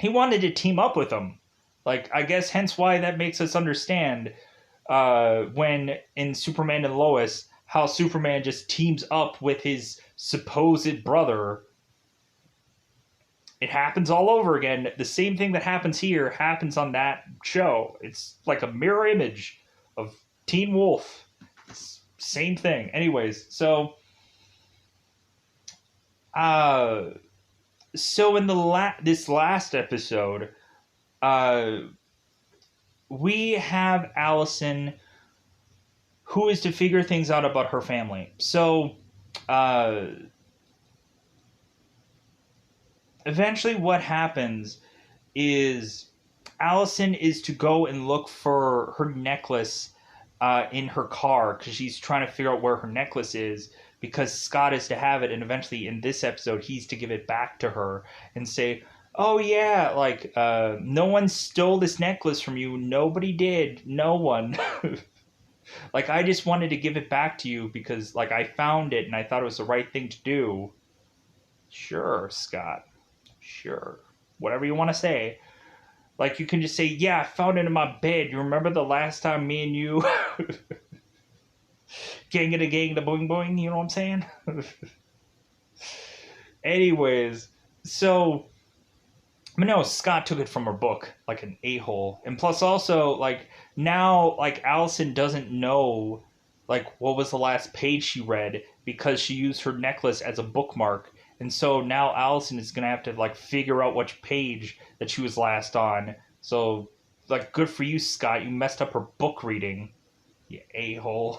He wanted to team up with him. Like, I guess hence why that makes us understand when in Superman and Lois, how Superman just teams up with his supposed brother. It happens all over again. The same thing that happens here happens on that show. It's like a mirror image of Teen Wolf. It's same thing. Anyways, so in this last episode, we have Allison, who is to figure things out about her family. So, eventually what happens is Allison is to go and look for her necklace in her car, because she's trying to figure out where her necklace is, because Scott is to have it, and eventually in this episode he's to give it back to her and say, oh yeah, like, no one stole this necklace from you. Nobody did. No one. Like, I just wanted to give it back to you because, like, I found it and I thought it was the right thing to do. Sure, Scott. Sure. Whatever you want to say. Like, you can just say, yeah, I found it in my bed. You remember the last time me and you... gang the boing boing, you know what I'm saying? Anyways, so... But no, Scott took it from her book, like an a-hole. And plus also, like, now, like, Allison doesn't know, like, what was the last page she read, because she used her necklace as a bookmark. And so now Allison is going to have to, like, figure out which page that she was last on. So, like, good for you, Scott. You messed up her book reading, you a-hole.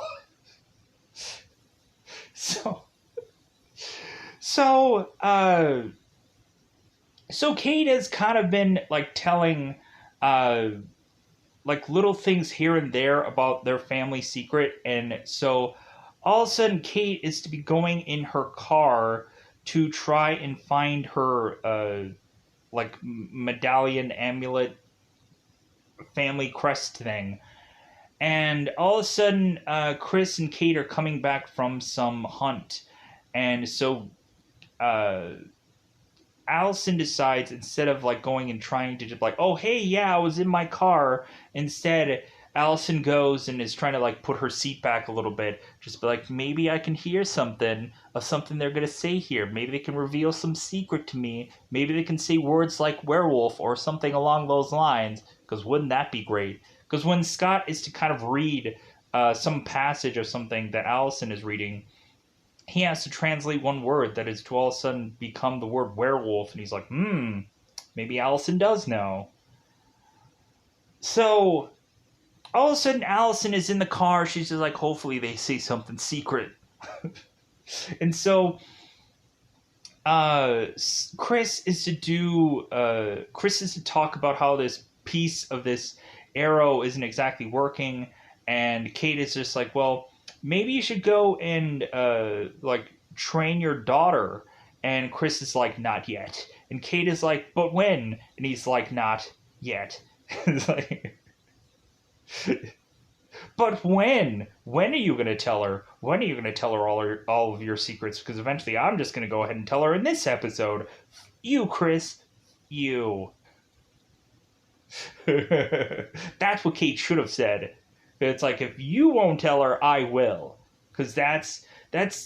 So Kate has kind of been, like, telling, like, little things here and there about their family secret. And so all of a sudden Kate is to be going in her car to try and find her, like, medallion, amulet, family crest thing. And all of a sudden, Chris and Kate are coming back from some hunt. And so, Allison decides, instead of, like, going and trying to just, like, oh, hey, yeah, I was in my car. Instead, Allison goes and is trying to, like, put her seat back a little bit. Just be like, maybe I can hear something of something they're going to say here. Maybe they can reveal some secret to me. Maybe they can say words like werewolf or something along those lines. Because wouldn't that be great? Because when Scott is to kind of read some passage of something that Allison is reading, he has to translate one word that is to all of a sudden become the word werewolf, and he's like, maybe Allison does know. So all of a sudden Allison is in the car. She's just like, hopefully they say something secret. And so Chris is to talk about how this piece of this arrow isn't exactly working, and Kate is just like, well, maybe you should go and like train your daughter. And Chris is like, not yet. And Kate is like, but when? And he's like, not yet. It's like, but when? When are you going to tell her? When are you going to tell her all of your secrets? Because eventually I'm just going to go ahead and tell her in this episode. You, Chris. You. That's what Kate should have said. It's like, if you won't tell her, I will. Because that's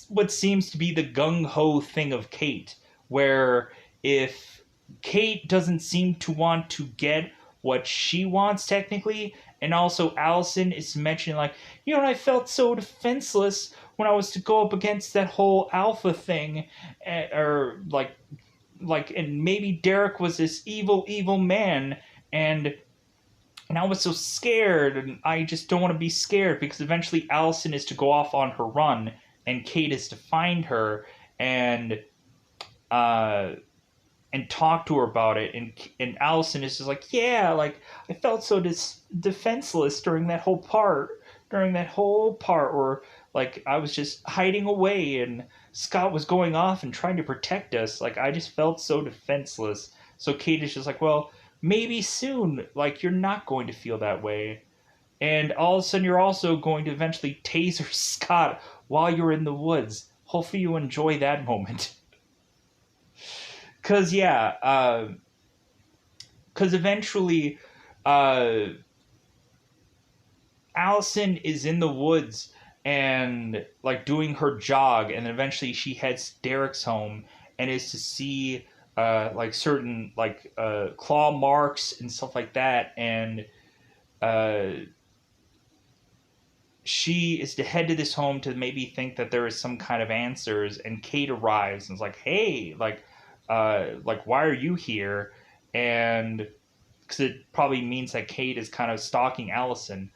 what seems to be the gung-ho thing of Kate. Where if Kate doesn't seem to want to get what she wants technically, and also Allison is mentioning like, I felt so defenseless when I was to go up against that whole alpha thing, or like, and maybe Derek was this evil man, and I was so scared, and I just don't want to be scared, because eventually Allison is to go off on her run, and Kate is to find her, and talk to her about it, and Allison is just like, yeah, like, I felt so defenseless during that whole part where, like, I was just hiding away, and Scott was going off and trying to protect us. Like, I just felt so defenseless. So Kate is just like, well, maybe soon, like, you're not going to feel that way. And all of a sudden, you're also going to eventually taser Scott while you're in the woods. Hopefully you enjoy that moment. Because, yeah, because eventually, Allison is in the woods and, like, doing her jog, and eventually she heads to Derek's home and is to see, like, certain, like, claw marks and stuff like that, and, she is to head to this home to maybe think that there is some kind of answers, and Kate arrives and is like, hey, like, why are you here? And because it probably means that Kate is kind of stalking Allison.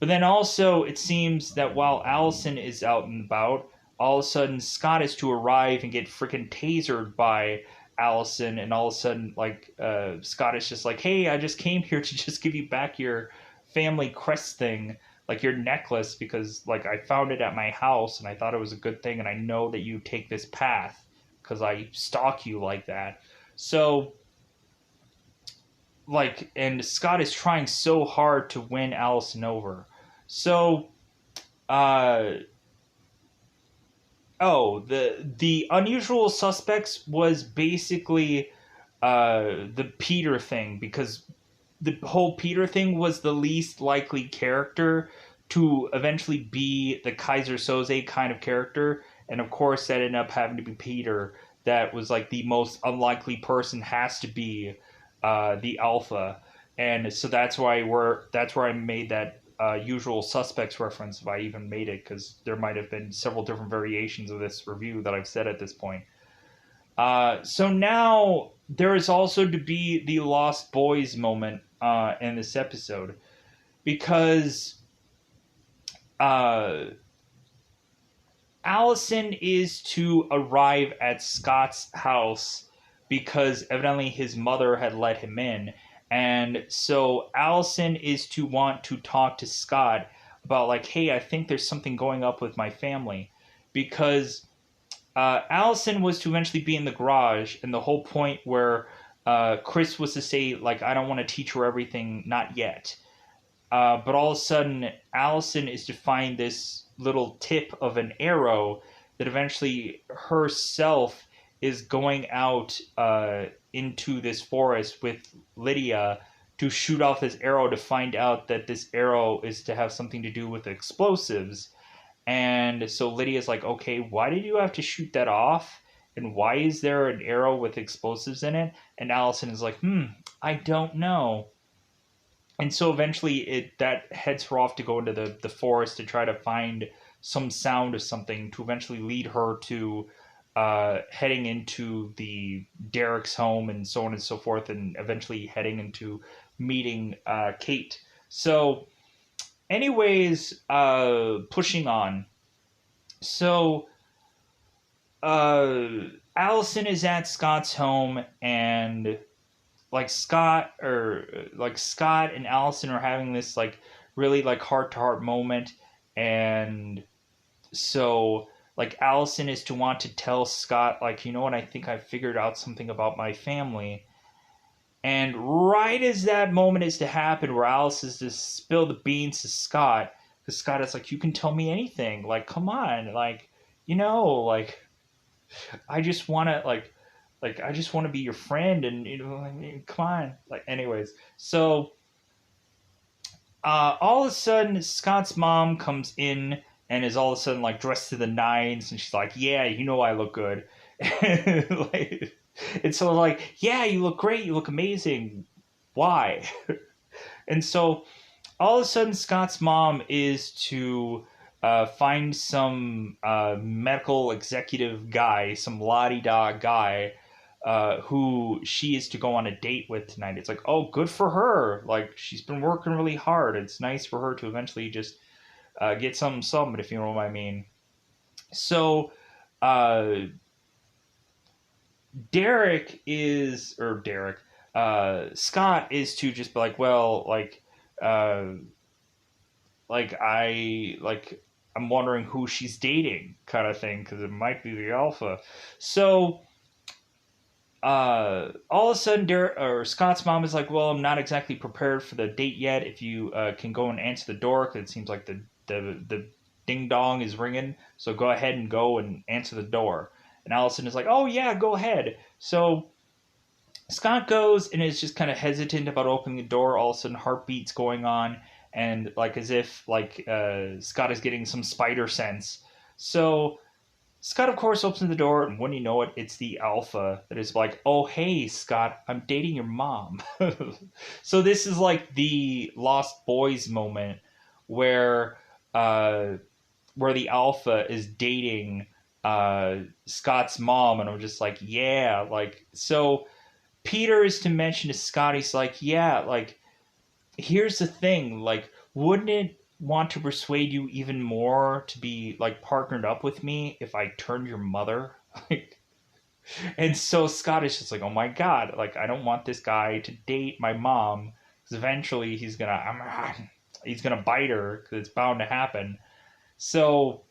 But then also it seems that while Allison is out and about, all of a sudden Scott is to arrive and get freaking tasered by Allison, and all of a sudden, like, Scott is just like, hey, I just came here to just give you back your family crest thing, like your necklace, because, like, I found it at my house and I thought it was a good thing, and I know that you take this path because I stalk you like that. So, like, and Scott is trying so hard to win Allison over. So, the Unusual Suspects was basically the Peter thing, because the whole Peter thing was the least likely character to eventually be the Kaiser Soze kind of character, and of course that ended up having to be Peter. That was like the most unlikely person, has to be the Alpha, and so that's where I made that Usual Suspects reference, if I even made it, because there might have been several different variations of this review that I've said at this point. So now there is also to be the Lost Boys moment in this episode, because Allison is to arrive at Scott's house because evidently his mother had let him in. And so Allison is to want to talk to Scott about, like, hey, I think there's something going up with my family. Because Allison was to eventually be in the garage, and the whole point where Chris was to say, like, I don't want to teach her everything, not yet. But all of a sudden, Allison is to find this little tip of an arrow that eventually herself is going out into this forest with Lydia to shoot off this arrow, to find out that this arrow is to have something to do with explosives. And so Lydia's like, okay, why did you have to shoot that off? And why is there an arrow with explosives in it? And Allison is like, I don't know. And so eventually that heads her off to go into the forest to try to find some sound of something to eventually lead her to heading into the Derek's home and so on and so forth, and eventually heading into meeting Kate. So anyways, pushing on. So uh, Allison is at Scott's home, and Scott and Allison are having this like really like heart to heart moment, and so like Allison is to want to tell Scott like, you know what, I think I figured out something about my family. And right as that moment is to happen, where Alice is to spill the beans to Scott, because Scott is like, you can tell me anything. Like, come on, like, like I just want to I just want to be your friend, and come on. Like, anyways, so all of a sudden, Scott's mom comes in and is all of a sudden like dressed to the nines, and she's like, "Yeah, I look good." like, and so like, "Yeah, you look great. You look amazing. Why?" And so all of a sudden, Scott's mom is to find some medical executive guy, some la di da guy, who she is to go on a date with tonight. It's like, oh, good for her. Like, she's been working really hard. It's nice for her to eventually just get some, if you know what I mean. So, uh, Scott is to just be like, well, uh, I'm wondering who she's dating, kind of thing, because it might be the alpha. So all of a sudden, Scott's mom is like, "Well, I'm not exactly prepared for the date yet. If you can go and answer the door, because it seems like the ding dong is ringing. So go ahead and go and answer the door." And Allison is like, "Oh yeah, go ahead." So Scott goes and is just kind of hesitant about opening the door. All of a sudden, heartbeats going on, and like as if Scott is getting some spider sense. So Scott, of course, opens the door, and when you know it, it's the alpha that is like, "Oh, hey, Scott, I'm dating your mom." So this is like the Lost Boys moment where uh, where the alpha is dating Scott's mom, and I'm just like, yeah, like so. Peter is to mention to Scott, he's like, yeah, like here's the thing, like, wouldn't it want to persuade you even more to be like partnered up with me if I turned your mother? Like, and so Scott is just like, oh my god, like I don't want this guy to date my mom because eventually he's gonna bite her because it's bound to happen. So,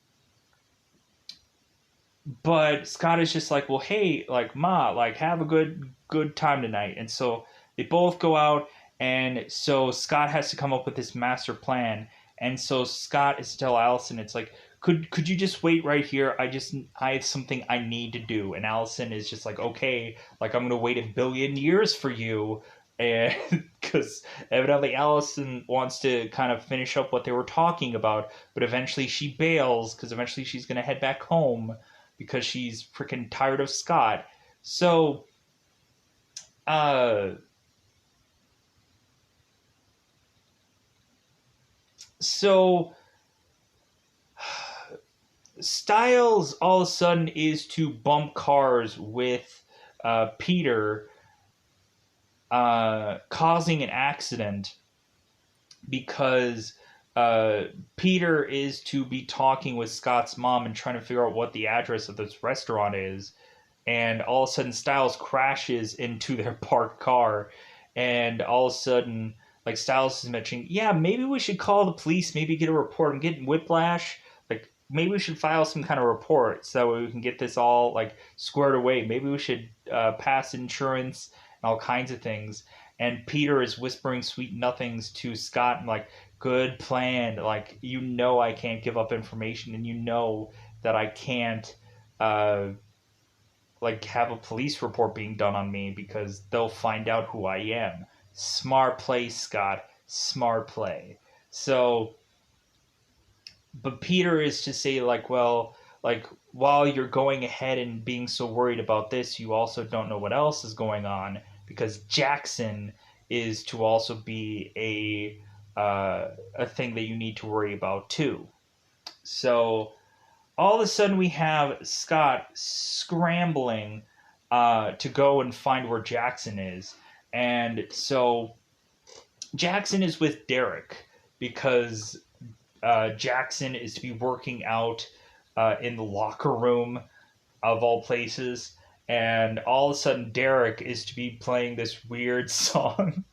but Scott is just like, well, hey, like ma, like have a good time tonight, and so they both go out, and so Scott has to come up with this master plan, and so Scott is to tell Allison, it's like, could you just wait right here? I have something I need to do, and Allison is just like, okay, like I'm gonna wait a billion years for you. And because evidently Allison wants to kind of finish up what they were talking about, but eventually she bails because eventually she's going to head back home because she's freaking tired of Scott. So, uh, so Styles all of a sudden is to bump cars with Peter, causing an accident because Peter is to be talking with Scott's mom and trying to figure out what the address of this restaurant is. And all of a sudden, Styles crashes into their parked car. And all of a sudden, like Styles is mentioning, yeah, maybe we should call the police, maybe get a report. I'm getting whiplash. Like, maybe we should file some kind of report so that way we can get this all like squared away. Maybe we should pass insurance and all kinds of things. And Peter is whispering sweet nothings to Scott and like, good plan. Like, I can't give up information, and that I can't uh, like have a police report being done on me because they'll find out who I am. Smart play, Scott. Smart play. So, but Peter is to say like, well, like while you're going ahead and being so worried about this, you also don't know what else is going on because Jackson is to also be a thing that you need to worry about too. So all of a sudden we have Scott scrambling to go and find where Jackson is. And so Jackson is with Derek because Jackson is to be working out in the locker room of all places. And all of a sudden, Derek is to be playing this weird song.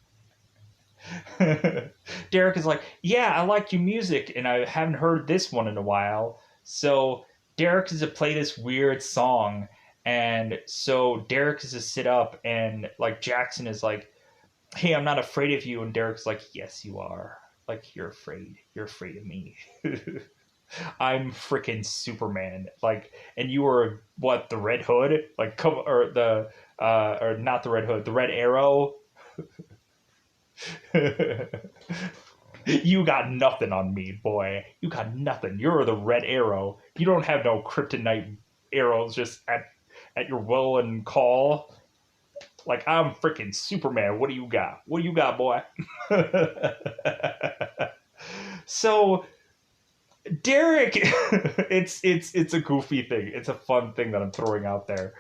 Derek is like, yeah, I like your music, and I haven't heard this one in a while. So Derek is to play this weird song, and so Derek is to sit up, and like Jackson is like, hey, I'm not afraid of you, and Derek's like, yes, you are. Like you're afraid. You're afraid of me. I'm freaking Superman. Like, and you were what? The Red Hood? Like, come or the or not the Red Hood, the Red Arrow. You got nothing on me, boy. You got nothing. You're the Red Arrow. You don't have no kryptonite arrows just at your will and call. Like I'm freaking Superman. What do you got? What do you got, boy? So Derek, it's a goofy thing. It's a fun thing that I'm throwing out there.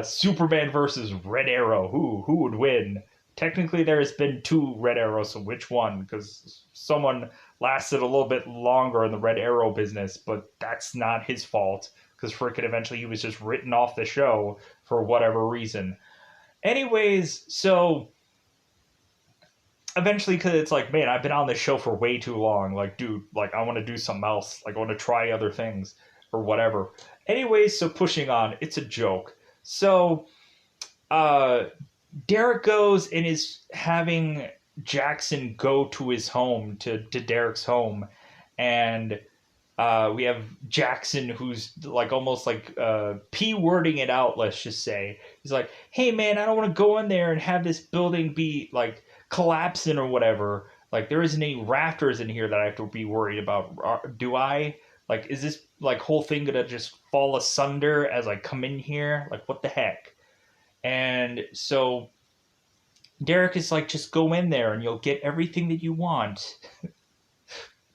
Superman versus Red Arrow. Who would win? Technically, there has been two Red Arrows, so which one? Because someone lasted a little bit longer in the Red Arrow business, but that's not his fault. Because frickin' eventually he was just written off the show for whatever reason. Anyways, so eventually, because it's like, man, I've been on this show for way too long. Like, dude, like I want to do something else. Like I want to try other things or whatever. Anyways, so pushing on, it's a joke. So, uh, Derek goes and is having Jackson go to his home, to Derek's home, and we have Jackson who's like almost like p wording it out. Let's just say he's like, "Hey man, I don't want to go in there and have this building be like collapsing or whatever. Like there isn't any rafters in here that I have to be worried about. Do I? Like, is this like whole thing gonna just fall asunder as I come in here? Like what the heck?" And so Derek is like, just go in there and you'll get everything that you want.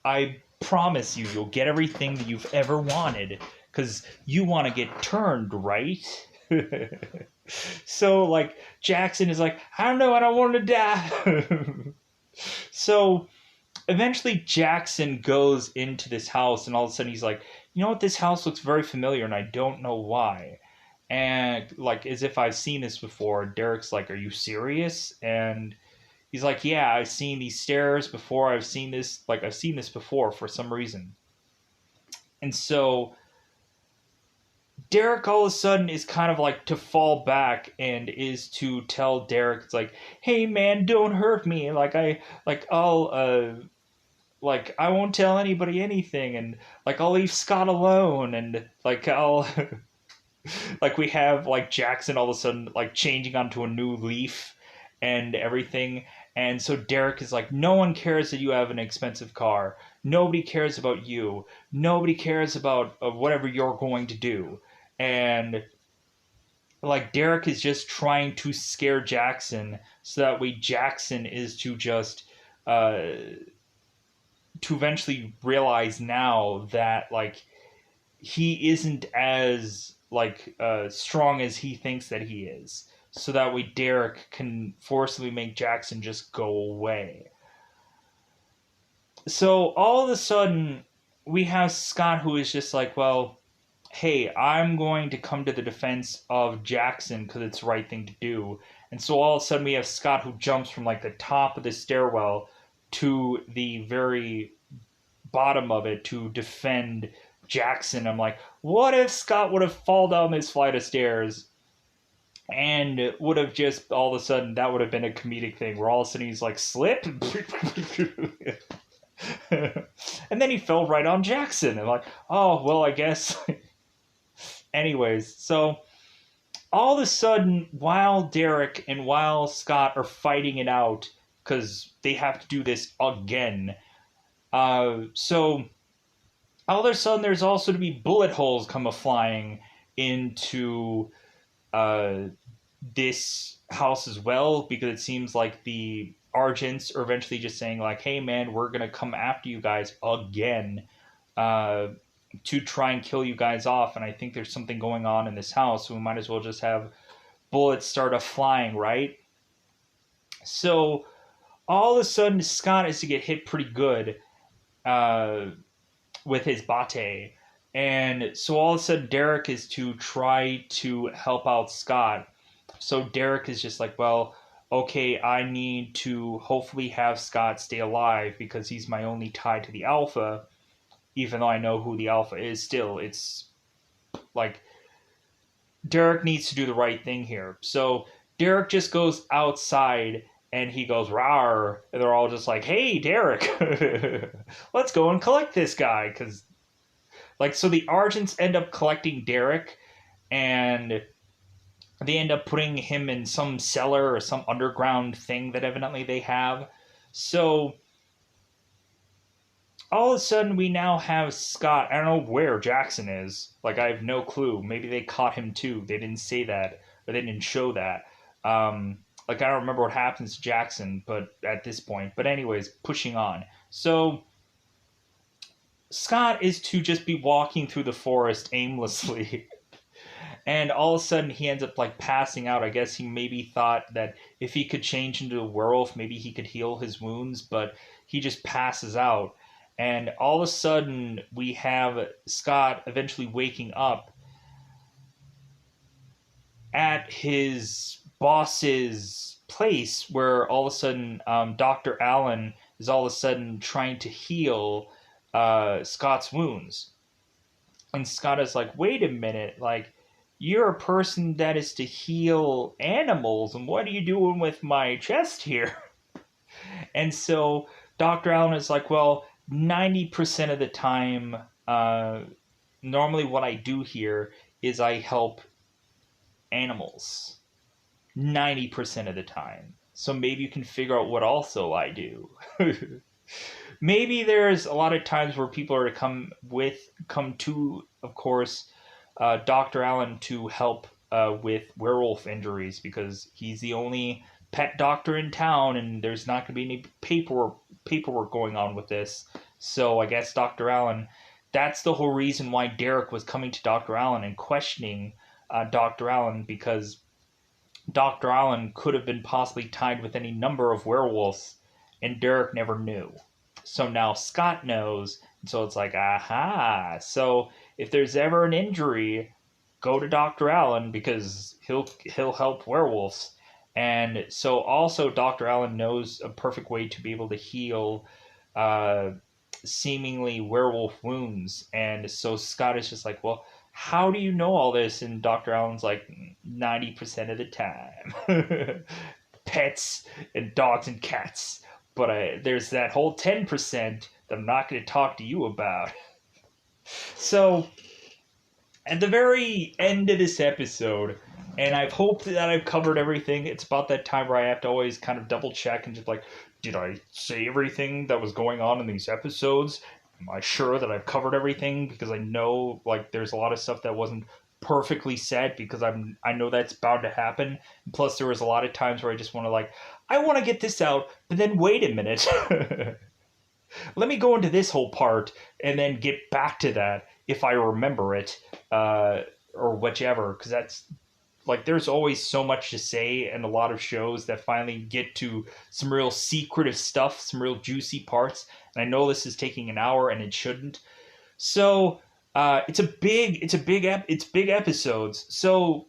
I promise you, you'll get everything that you've ever wanted because you want to get turned, right? So, like, Jackson is like, I don't know, I don't want to die. So, eventually, Jackson goes into this house, and all of a sudden, he's like, you know what, this house looks very familiar, and I don't know why. And like as if I've seen this before. Derek's like, "Are you serious?" And he's like, "Yeah, I've seen these stairs before. I've seen this before for some reason." And so Derek all of a sudden is kind of like to fall back and is to tell Derek, it's like, "Hey man, don't hurt me. Like I won't tell anybody anything, and like I'll leave Scott alone, and like I'll." Like we have like Jackson all of a sudden like changing onto a new leaf and everything. And so Derek is like, no one cares that you have an expensive car. Nobody cares about you. Nobody cares about whatever you're going to do. And like Derek is just trying to scare Jackson so that way Jackson is to just uh to eventually realize now that like he isn't as like strong as he thinks that he is, so that way Derek can forcibly make Jackson just go away. So all of a sudden we have Scott who is just like, well, hey, I'm going to come to the defense of Jackson because it's the right thing to do. And so all of a sudden we have Scott who jumps from like the top of the stairwell to the very bottom of it to defend Jackson. I'm like, what if Scott would have fallen down this flight of stairs and would have just all of a sudden that would have been a comedic thing where all of a sudden he's like slip and then he fell right on Jackson and like, oh well, I guess. Anyways, so all of a sudden while Derek and while Scott are fighting it out because they have to do this again, so all of a sudden there's also to be bullet holes come a flying into uh, this house as well, because it seems like the Argents are eventually just saying like, hey man, we're gonna come after you guys again, uh, to try and kill you guys off. And I think there's something going on in this house, so we might as well just have bullets start a flying, right? So all of a sudden, Scott is to get hit pretty good, uh, with his bate. And so all of a sudden, Derek is to try to help out Scott. So Derek is just like, well, okay, I need to hopefully have Scott stay alive because he's my only tie to the Alpha, even though I know who the Alpha is still. It's like Derek needs to do the right thing here. So Derek just goes outside and he goes, rawr. And they're all just like, hey, Derek, let's go and collect this guy. Because, like, so the Argents end up collecting Derek and they end up putting him in some cellar or some underground thing that evidently they have. So all of a sudden we now have Scott. I don't know where Jackson is. Like, I have no clue. Maybe they caught him too. They didn't say that, or they didn't show that. Like, I don't remember what happens to Jackson, but at this point. But anyways, pushing on. So Scott is to just be walking through the forest aimlessly. And all of a sudden he ends up like passing out. I guess he maybe thought that if he could change into a werewolf, maybe he could heal his wounds, but he just passes out. And all of a sudden we have Scott eventually waking up at his boss's place, where all of a sudden Dr. Allen is all of a sudden trying to heal Scott's wounds. And Scott is like, wait a minute, like, you're a person that is to heal animals, and what are you doing with my chest here? And so Dr. Allen is like, well, 90% of the time, normally what I do here is I help animals. 90% of the time. So maybe you can figure out what also I do. Maybe there's a lot of times where people are to come to, of course, Dr. Allen to help with werewolf injuries, because he's the only pet doctor in town, and there's not going to be any paperwork going on with this. So I guess Dr. Allen, that's the whole reason why Derek was coming to Dr. Allen and questioning Dr. Allen, because Dr. Allen could have been possibly tied with any number of werewolves, and Derek never knew. So now Scott knows, and so it's like, aha. So if there's ever an injury, go to Dr. Allen, because he'll help werewolves. And so also Dr. Allen knows a perfect way to be able to heal seemingly werewolf wounds. And so Scott is just like, well, how do you know all this? And Dr. Allen's like, 90% of the time. Pets and dogs and cats. But there's that whole 10% that I'm not going to talk to you about. So, at the very end of this episode, and I've hoped that I've covered everything, it's about that time where I have to always kind of double check and just like, did I say everything that was going on in these episodes? Am I sure that I've covered everything? Because I know, like, there's a lot of stuff that wasn't perfectly said, because I know that's bound to happen. Plus, there was a lot of times where I just want to, like, I want to get this out, but then wait a minute. Let me go into this whole part and then get back to that if I remember it, or whichever, because that's, like, there's always so much to say, and a lot of shows that finally get to some real secretive stuff, some real juicy parts. And I know this is taking an hour, and it shouldn't. So it's big episodes. So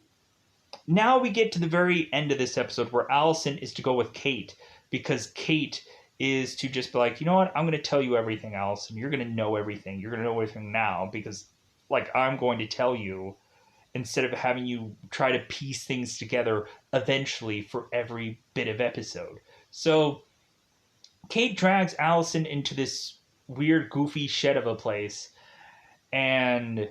now we get to the very end of this episode where Allison is to go with Kate, because Kate is to just be like, you know what, I'm going to tell you everything, Allison. You're going to know everything. You're going to know everything now, because, like, I'm going to tell you, instead of having you try to piece things together eventually for every bit of episode. So Kate drags Allison into this weird, goofy shed of a place, and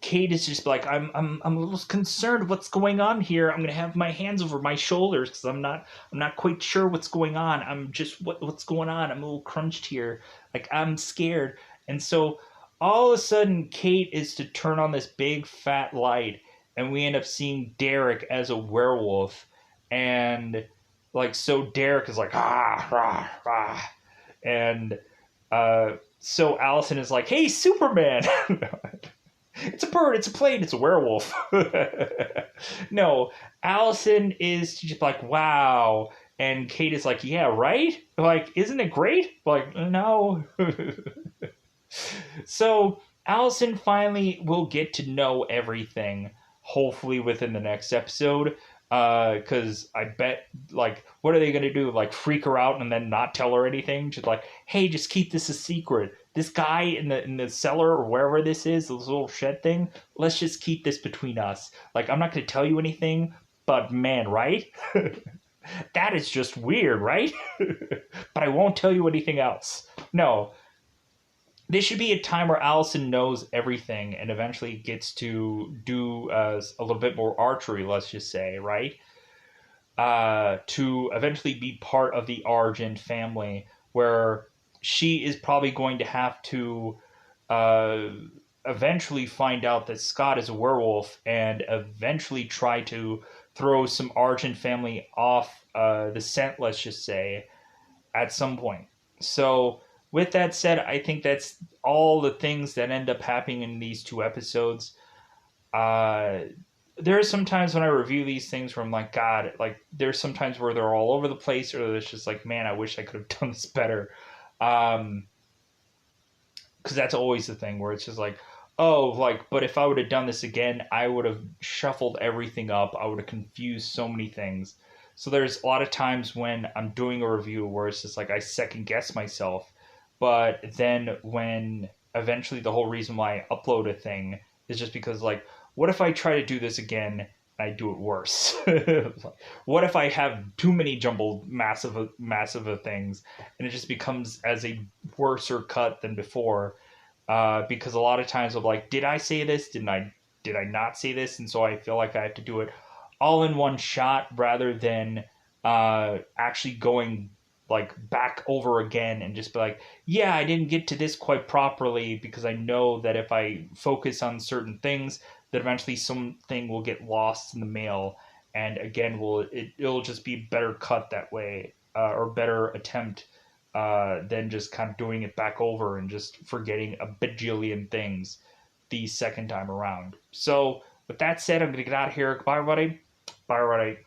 Kate is just like, I'm a little concerned what's going on here. I'm gonna have my hands over my shoulders because I'm not quite sure what's going on. I'm just what's going on. I'm a little crunched here. Like, I'm scared. And so all of a sudden Kate is to turn on this big fat light, and we end up seeing Derek as a werewolf. And like, so Derek is like, ah, rah, rah. And so Allison is like, hey, Superman. It's a bird, it's a plane, it's a werewolf. No, Allison is just like, wow. And Kate is like, yeah, right? Like, isn't it great? Like, no. So Allison finally will get to know everything, hopefully within the next episode. Because I bet, like, what are they gonna do? Like, freak her out and then not tell her anything? Just like, hey, just keep this a secret. This guy in the cellar or wherever this is, this little shed thing. Let's just keep this between us. Like, I'm not gonna tell you anything, but man, right? That is just weird, right? But I won't tell you anything else. No, this should be a time where Allison knows everything and eventually gets to do a little bit more archery, let's just say, right? To eventually be part of the Argent family, where she is probably going to have to uh, eventually find out that Scott is a werewolf and eventually try to throw some Argent family off the scent, let's just say, at some point. So, with that said, I think that's all the things that end up happening in these two episodes. Uh, there are some times when I review these things where I'm like, God, like there's sometimes where they're all over the place, or it's just like, man, I wish I could have done this better. Because that's always the thing where it's just like, oh, like, but if I would have done this again, I would have shuffled everything up. I would have confused so many things. So there's a lot of times when I'm doing a review where it's just like I second guess myself. But then when eventually the whole reason why I upload a thing is just because, like, what if I try to do this again and I do it worse? What if I have too many jumbled massive things and it just becomes as a worser cut than before? Because a lot of times I'm like, did I say this? Did I not say this? And so I feel like I have to do it all in one shot rather than actually going like back over again and just be like, yeah, I didn't get to this quite properly, because I know that if I focus on certain things, that eventually something will get lost in the mail, and again, it'll just be better cut that way, or better attempt, than just kind of doing it back over and just forgetting a bajillion things the second time around. So with that said, I'm gonna get out of here. Goodbye, everybody. Bye, everybody.